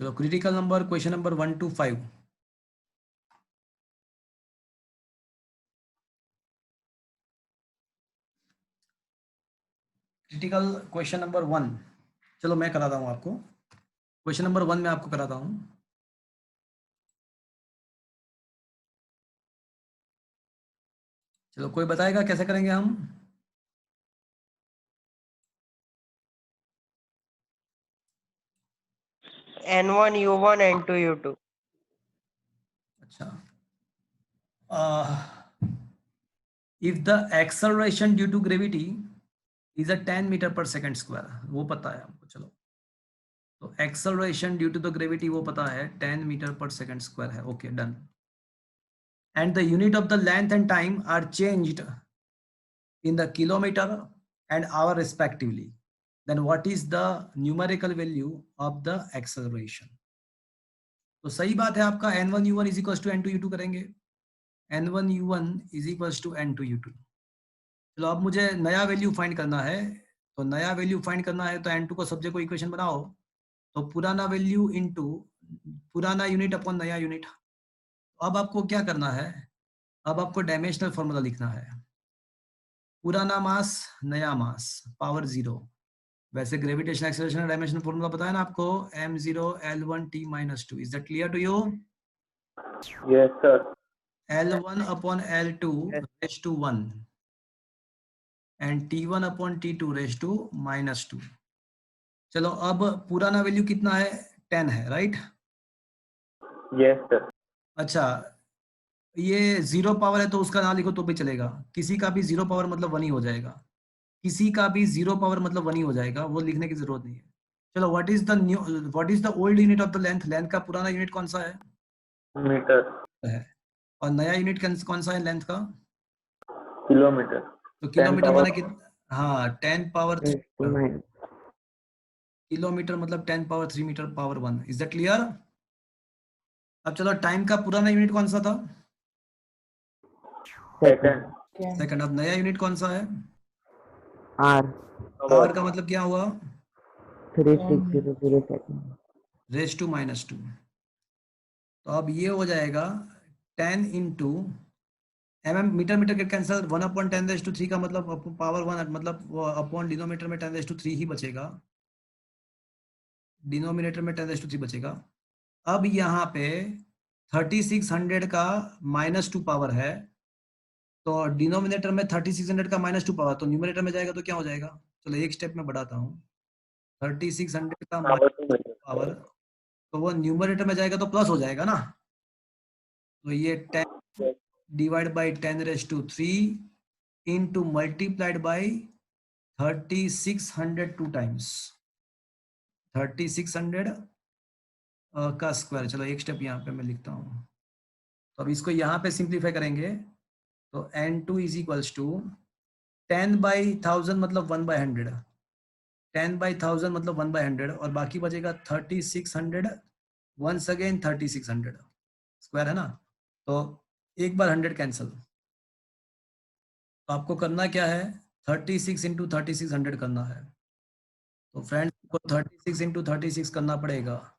चलो critical number question number 1 to 5। Critical question number 1, चलो मैं कराता हूँ आपको, क्वेश्चन नंबर 1 में आपको कराता हूँ। चलो कोई बताएगा कैसे करेंगे हम? N1 U1 N2 U2. अच्छा, if the acceleration due to gravity is a 10 metre पर सेकंड स्क्वायर, वो पता है हमको। चलो तो acceleration due to the gravity वो पता है 10 मीटर पर सेकंड स्क्वायर है। Okay done. and the unit of the length and time are changed in the kilometer and hour respectively, then what is the numerical value of the acceleration? तो सही बात है आपका n1 u1 is equals to n2 u2 करेंगे। n1 u1 is equals to n2 u2। चलो अब मुझे नया वैल्यू फाइंड करना है, तो नया वैल्यू फाइंड करना है तो n2 को सब्जेक्ट को इक्वेशन बनाओ, तो पुराना वैल्यू इनटू पुराना यूनिट अपॉन नया यूनिट। अब आपको क्या करना है, अब आपको डायमेंशनल फॉर्मूला लिखना है, पुराना मास नया मास पावर 0। वैसे ग्रेविटेशनल एक्सेलरेशन का डायमेंशनल फॉर्मूला पता है ना आपको, m0 l1 t - 2। Is that clear to you? Yes, sir. l1 upon l2 raised to 1 and t1 upon t2 raised to -2। चलो अब पुराना वैल्यू कितना है, 10 है, राइट? Yes, sir. अच्छा, ये 0 पावर है तो उसका ना लिखो तो भी चलेगा, किसी का भी 0 पावर मतलब 1 ही हो जाएगा, किसी का भी 0 पावर मतलब 1 ही हो जाएगा, वो लिखने की जरूरत नहीं है। चलो what is the old unit of the length? Length का पुराना यूनिट कौन सा है? Meter. है। और नया यूनिट कौन सा है लेंथ का? Kilometer. तो किलोमीटर 10 माने power. कितना? हाँ 10 पावर 3 9 किलोमीटर मतलब 10 power 3 metre power 1। Is that clear? अब चलो टाइम का पुराना यूनिट कौन सा था? Second. सेकंड। अब नया यूनिट कौन सा है? R आवर का मतलब क्या हुआ? 3600 सेकंड। Raise to -2। तो अब ये हो जाएगा 10 इंटू mm, मीटर मीटर के कैंसिल, 1/10⁻³ का मतलब पावर 1, मतलब वो अपॉन डिनोमिनेटर में 10⁻³ ही बचेगा, डिनोमिनेटर में 10⁻³ बचेगा। अब यहाँ पे 3600 का -2 पावर है, तो डिनोमिनेटर में 3600 का -2 पावर, तो न्यूमरेटर में जाएगा तो क्या हो जाएगा? चलो एक स्टेप में बढ़ाता हूँ, 3600 का Power to meter. पावर, तो वो न्यूमरेटर में जाएगा तो प्लस हो जाएगा ना, तो ये 10 divide by 10⁻³ into multiplied by 3600 2 times 3600 का स्क्वायर। चलो एक स्टेप यहाँ पे मैं लिखता हूँ, तो अब इसको यहाँ पे सिंप्लीफाई करेंगे तो n2 इज इक्वल्स टू 10/1000 मतलब 1/100, 10/1000 मतलब 1/100, और बाकी बचेगा 3600 वंस अगेन 3600 स्क्वायर है ना, तो एक बार 100 कैंसिल। तो आपको करना क्या है, 36 इंटू 3600 करना है। तो फ्रेंड्स को 36 इंटू 36 करना पड़ेगा।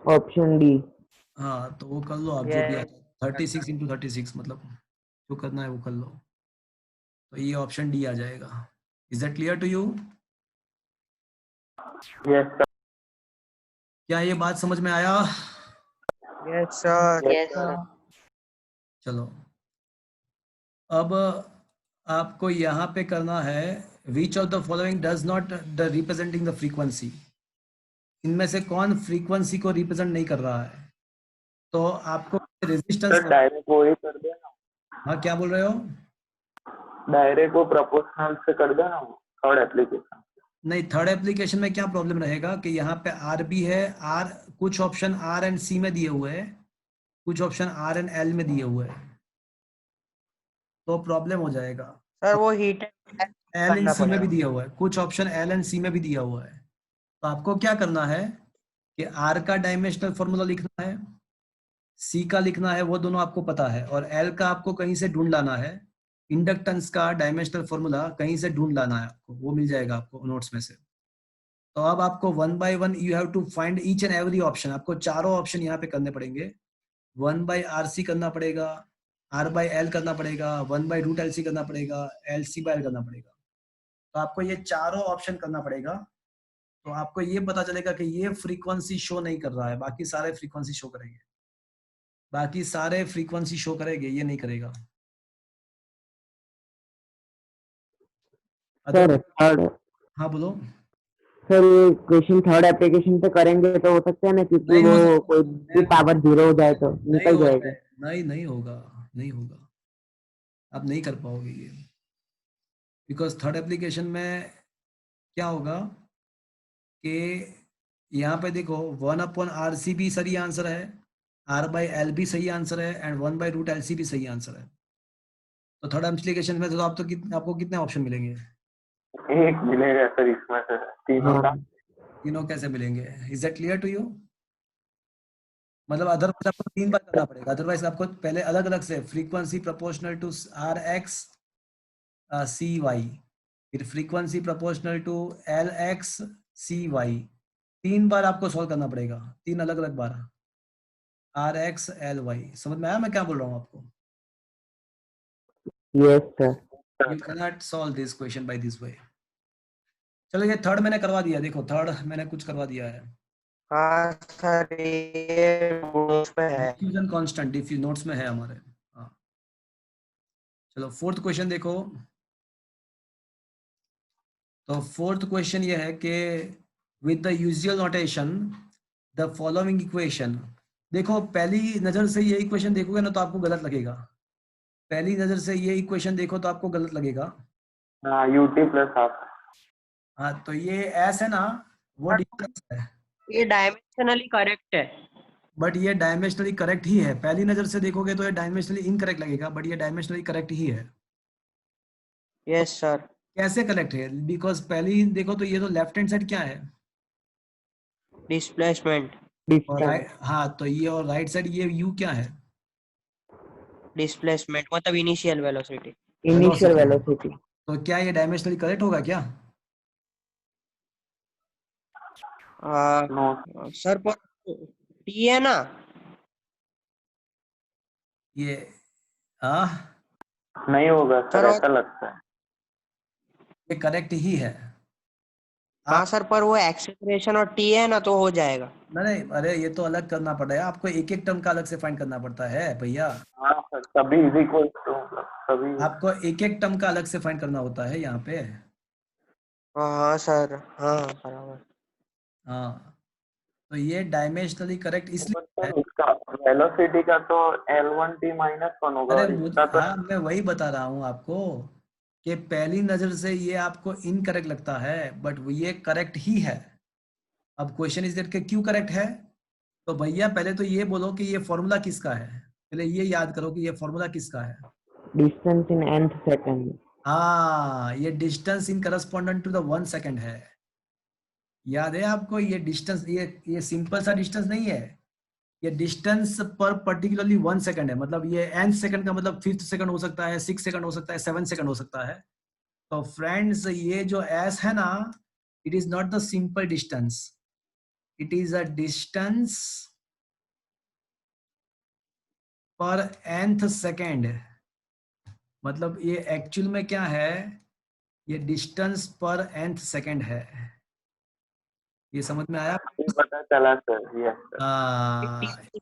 Option D. हाँ तो वो कर लो आप, जो भी आता है 36 इंटू 36 मतलब जो करना है वो कर लो, तो ये ऑप्शन डी आ जाएगा। Is that clear to you? Yes, sir. क्या ये बात समझ में आया? Yes, sir. Yes, sir. चलो अब आपको यहाँ पे करना है, which of the following does not the representing the frequency, इनमें से कौन फ्रीक्वेंसी को रिप्रेजेंट नहीं कर रहा है? तो आपको रेजिस्टेंस, Sir, डायरेक्ट वो ही कर देना, हाँ क्या बोल रहे हो? डायरेक्ट वो प्रोपोर्शनल से कर देना, थर्ड एप्लीकेशन। नहीं, थर्ड एप्लीकेशन में क्या प्रॉब्लम रहेगा कि यहाँ पे आर भी है, आर कुछ ऑप्शन आर एंड सी में दिए हुए हैं, कुछ ऑप्शन आर एंड एल में दिए हुए हैं, तो प्रॉब्लम हो जाएगा। सर वो हीट एल एंड सी में भी दिया हुआ है, कुछ ऑप्शन एल एंड सी में भी दिया हुआ है, तो आपको क्या करना है कि आर का डायमेंशनल फॉर्मूला लिखना है, सी का लिखना है, वो दोनों आपको पता है, और एल का आपको कहीं से ढूंढ लाना है, इंडक्टेंस का डायमेंशनल फॉर्मूला कहीं से ढूंढ लाना है आपको, वो मिल जाएगा आपको नोट्स में से। तो अब आपको 1 by 1 you have to find each and every option, आपको चारों ऑप्शन यहाँ पे करने पड़ेंगे। 1/RC करना पड़ेगा, R/L करना पड़ेगा, 1/√LC करना पड़ेगा, LC/L करना पड़ेगा, तो आपको ये चारों ऑप्शन करना पड़ेगा। तो आपको ये पता चलेगा कि ये फ्रीक्वेंसी शो नहीं कर रहा है, बाकी सारे फ्रीक्वेंसी शो करेंगे, बाकी सारे फ्रीक्वेंसी शो करेंगे, ये नहीं करेगा। सर थर्ड हाँ बोलो। सर ये क्वेश्चन थर्ड एप्लीकेशन पे करेंगे तो हो सकता है ना, क्योंकि नहीं हो वो सकता, कोई भी पावर 0 हो जाए तो नहीं निकल होगा, जाएगा। नहीं होगा, नहीं होगा, आप नहीं कर पाओगे ये, बिकॉज थर्ड एप्लीकेशन में क्या होगा कि यहाँ पे देखो 1/RC भी सही आंसर है, R/L भी सही आंसर है, एंड 1/√LC भी सही आंसर है। तो थर्ड एप्लीकेशन में तो आप तो आपको कितने ऑप्शन मिलेंगे? एक मिलेगा सर इसमें से तीनों का। तीनों कैसे मिलेंगे? Is that clear to you? मतलब अदरवाइज आपको 3 बार करना पड़ेगा, अदरवाइज आपको पहले अलग अलग से frequency proportional to RX CY, फिर frequency proportional to LX CY, 3 बार आपको सॉल्व करना पड़ेगा, 3 अलग अलग बार, RX LY। समझ में आया मैं क्या बोल रहा हूँ आपको? Yes sir. You cannot solve this question by this way। चलो ये थर्ड मैंने करवा दिया, देखो थर्ड मैंने कुछ करवा दिया है। हाँ सर ये नोट्स में है। डिफ्यूजन कांस्टेंट डिफ्यूज नोट्स में है हमारे। हाँ चलो फोर्थ क्वेश्चन देखो। तो फोर्थ क्वेश्चन ये है कि with the usual notation the following equation. देखो पहली नजर से ये इक्वेशन देखोगे ना तो आपको गलत लगेगा, पहली नजर से ये इक्वेशन देखो तो आपको गलत लगेगा। हाँ UT प्लस हाफ। हाँ तो ये एस है ना, वो डिस्टेंस है, ये डायमेंशनली करेक्ट है। बट ये डायमेंशनली करेक्ट ही है। पहली नजर से देखोगे तो ये डायमेंशनली इनकरेक्ट लगेगा, बट ये डायमेंशनली करेक्ट ही है। Yes sir. कैसे करेक्ट है? बिकॉज पहली देखो तो ये तो लेफ्ट हैंड साइड क्या है, डिस्प्लेसमेंट। और डिस्टेंस राइट, हाँ तो ये, और राइट साइड ये यू क्या है? डिस्प्लेसमेंट मतलब इनिशियल वेलोसिटी। Initial velocity. तो क्या ये डायमेंशनली करेक्ट होगा क्या? नो सर पर टी है ना। ये हाँ नहीं होगा सर सर, और ऐसा लगता है। ये करेक्ट ही है। हाँ सर पर वो एक्सेलरेशन और टी है ना तो हो जाएगा। नहीं अरे ये तो अलग करना पड़ेगा आपको, एक एक टर्म का अलग से फाइंड करना पड़ता है भैया, हाँ सर तभी इज इक्वल टू तभी। आपको एक एक टर्म का अलग से फाइंड करना होता है यहाँ पे। हाँ सर हाँ बराबर। हाँ तो ये डायमेंशनली करेक्ट इसलिए है। सर उसका वेलोसिटी का तो L1T माइनस 1 होगा अरे और मुझे, इसका तो हाँ मैं वही बता रहा हूँ आपको कि पहली नजर से ये आपको इनकरेक्ट लगता है, बट ये करेक्ट ही है। अब क्वेश्चन इज दैट कि क्यों करेक्ट है? तो भैया पहले तो ये बोलो कि ये फॉर्मूला किसका है, पहले ये याद करो कि ये फॉर्मूला किसका है। Distance in nth second. हाँ ये distance in corresponding to the 1 second है। याद है आपको? ये डिस्टेंस, ये सिंपल सा डिस्टेंस नहीं है, ये डिस्टेंस पर पर्टिकुलरली 1 सेकंड है। मतलब ये nth सेकंड का मतलब 5th सेकंड हो सकता है, 6 सेकंड हो सकता है, 7 सेकंड हो सकता है। तो फ्रेंड्स ये जो s है ना, it is not the simple distance, it is a distance पर nth सेकंड। मतलब ये एक्चुअल में क्या है, ये डिस्टेंस पर nth सेकंड है। ये समझ में आया? ये पता चला sir. Yes sir.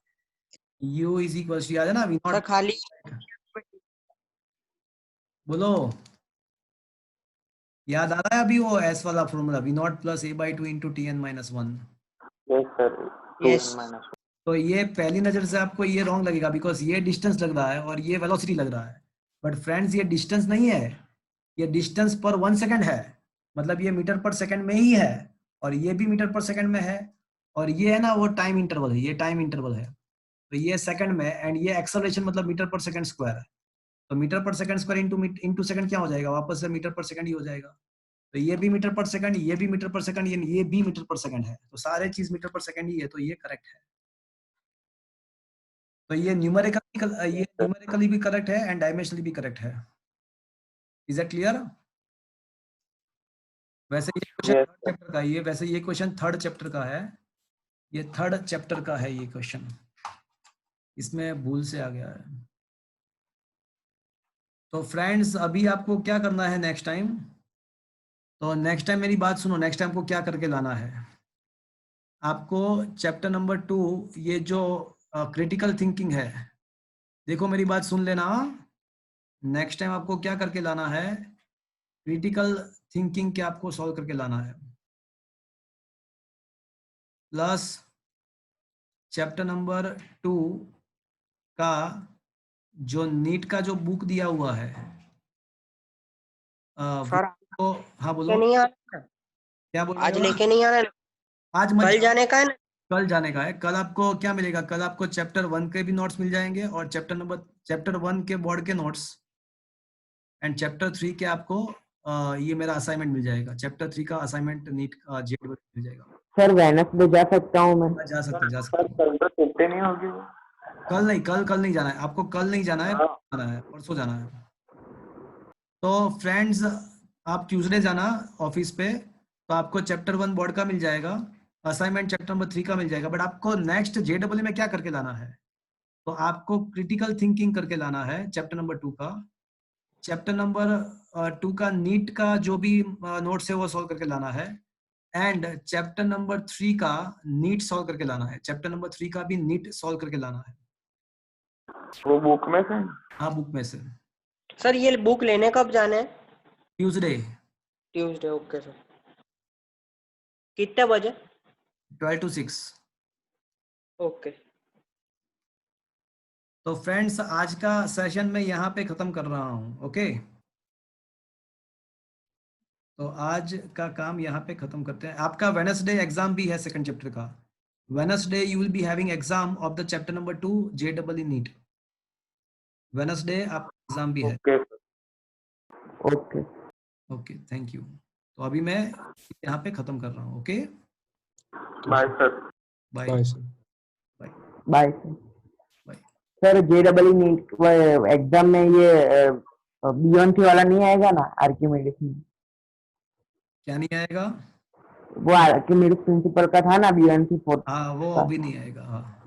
u is equal to, याद है ना, वी सर नॉट, खाली बोलो याद आ रहा है अभी वो s वाला formula, V naught plus a/2 into Tn-1। Yes sir yes 2n minus. तो ये पहली नजर से आपको ये रॉन्ग लगेगा, बिकॉज ये डिस्टेंस लग रहा है और ये वेलोसिटी लग रहा है, बट फ्रेंड्स ये डिस्टेंस नहीं है, ये डिस्टेंस पर 1 सेकंड है। मतलब ये मीटर पर सेकंड में ही है, और ये भी मीटर पर सेकंड में है, और ये है ना वो टाइम इंटरवल है, ये टाइम इंटरवल है। तो ये सेकंड में, एंड ये एक्सेलरेशन मतलब मीटर पर सेकंड स्क्वायर है। तो मीटर पर सेकंड स्क्वायर इंटू सेकंड क्या हो जाएगा, वापस से मीटर पर सेकंड ही हो जाएगा। तो ये भी मीटर पर सेकंड, ये भी मीटर पर सेकंड, ये भी मीटर पर सेकंड है, तो सारे चीज मीटर पर सेकंड ही है, तो ये करेक्ट है। तो ये न्यूमेरिकली भी करेक्ट है एंड डायमेंशनली भी करेक्ट है। Is that clear? वैसे ये क्वेश्चन Yes, थर्ड चैप्टर का है, ये वैसे ये क्वेश्चन थर्ड चैप्टर का है, ये थर्ड चैप्टर का है ये क्वेश्चन, इसमें भूल से आ गया है। तो फ्रेंड्स अभी आपको क्या करना है नेक्स्ट टाइम, तो नेक्स्ट टाइम मेरी बात सुनो, नेक्स्ट टाइम को क्या करके लाना है आपको, चैप्टर नंबर 2 ये जो क्रिटिकल थिंकिंग है, देखो मेरी बात सुन लेना, नेक्स्ट टाइम आपको क्या करके लाना है, क्रिटिकल थिंकिंग के आपको सॉल्व करके लाना है, प्लस चैप्टर नंबर 2 का जो नीट का जो बुक दिया हुआ है सर तो हाँ बोलो, नहीं आना, क्या बोल आज रहे हो? लेके नहीं आना, आज मत कल जाओ, जाने का है ना। कल जाने का है। कल आपको क्या मिलेगा, कल आपको चैप्टर 1 के भी नोट्स मिल जाएंगे और चैप्टर 1 के बोर्ड के नोट्स एंड चैप्टर 3 के आपको ये मेरा असाइनमेंट मिल जाएगा, चैप्टर 3 का असाइनमेंट नीट का जेड मिल जाएगा। सर वेडनेसडे जा सकता हूँ मैं? जा सकते जा सर सकते। कल तो छुट्टी नहीं होगी वो। कल नहीं, कल नहीं जाना है आपको, कल नहीं जाना है, हाँ। जाना है परसों जाना है। तो फ्रेंड्स आप ट्यूसडे जाना ऑफिस पे, तो आपको चैप्टर 1 बोर्ड का मिल जाएगा, असाइनमेंट चैप्टर नंबर 3 का मिल जाएगा, बट आपको नेक्स्ट जेडब्ल्यू में क्या करके लाना है, तो आपको क्रिटिकल थिंकिंग करके लाना है चैप्टर नंबर 2 का, चैप्टर नंबर 2 का नीट का जो भी नोट्स है वो सॉल्व करके लाना है, एंड चैप्टर नंबर 3 का नीट सॉल्व करके लाना है, चैप्टर नंबर 3 का भी नीट सॉल्व करके लाना है। वो बुक में से? हाँ बुक में से। सर ये बुक लेने कब जाना है? Tuesday Tuesday, okay sir. कितने बजे? 12 to 6। ओके। तो फ्रेंड्स आज का सेशन मैं यहाँ पे खत्म कर रहा हूँ, ओके। तो आज का काम यहाँ पे खत्म करते हैं। आपका वेडनेसडे एग्जाम भी है सेकंड चैप्टर का, Wednesday you will be having exam of the chapter number 2 JW NEET, Wednesday आपका एग्जाम भी है। Okay okay okay thank you. तो अभी मैं यहाँ पे खत्म कर रहा हूँ, okay bye sir. Bye bye sir. Bye sir. Bye. Sir JW NEET exam में ये बीएनसी वाला नहीं आएगा ना, आर्किमिडीज में? क्या नहीं आएगा? वो आर्किमिडीज प्रिंसिपल का था ना बीएनसी 4। हाँ वो अभी नहीं आएगा, हाँ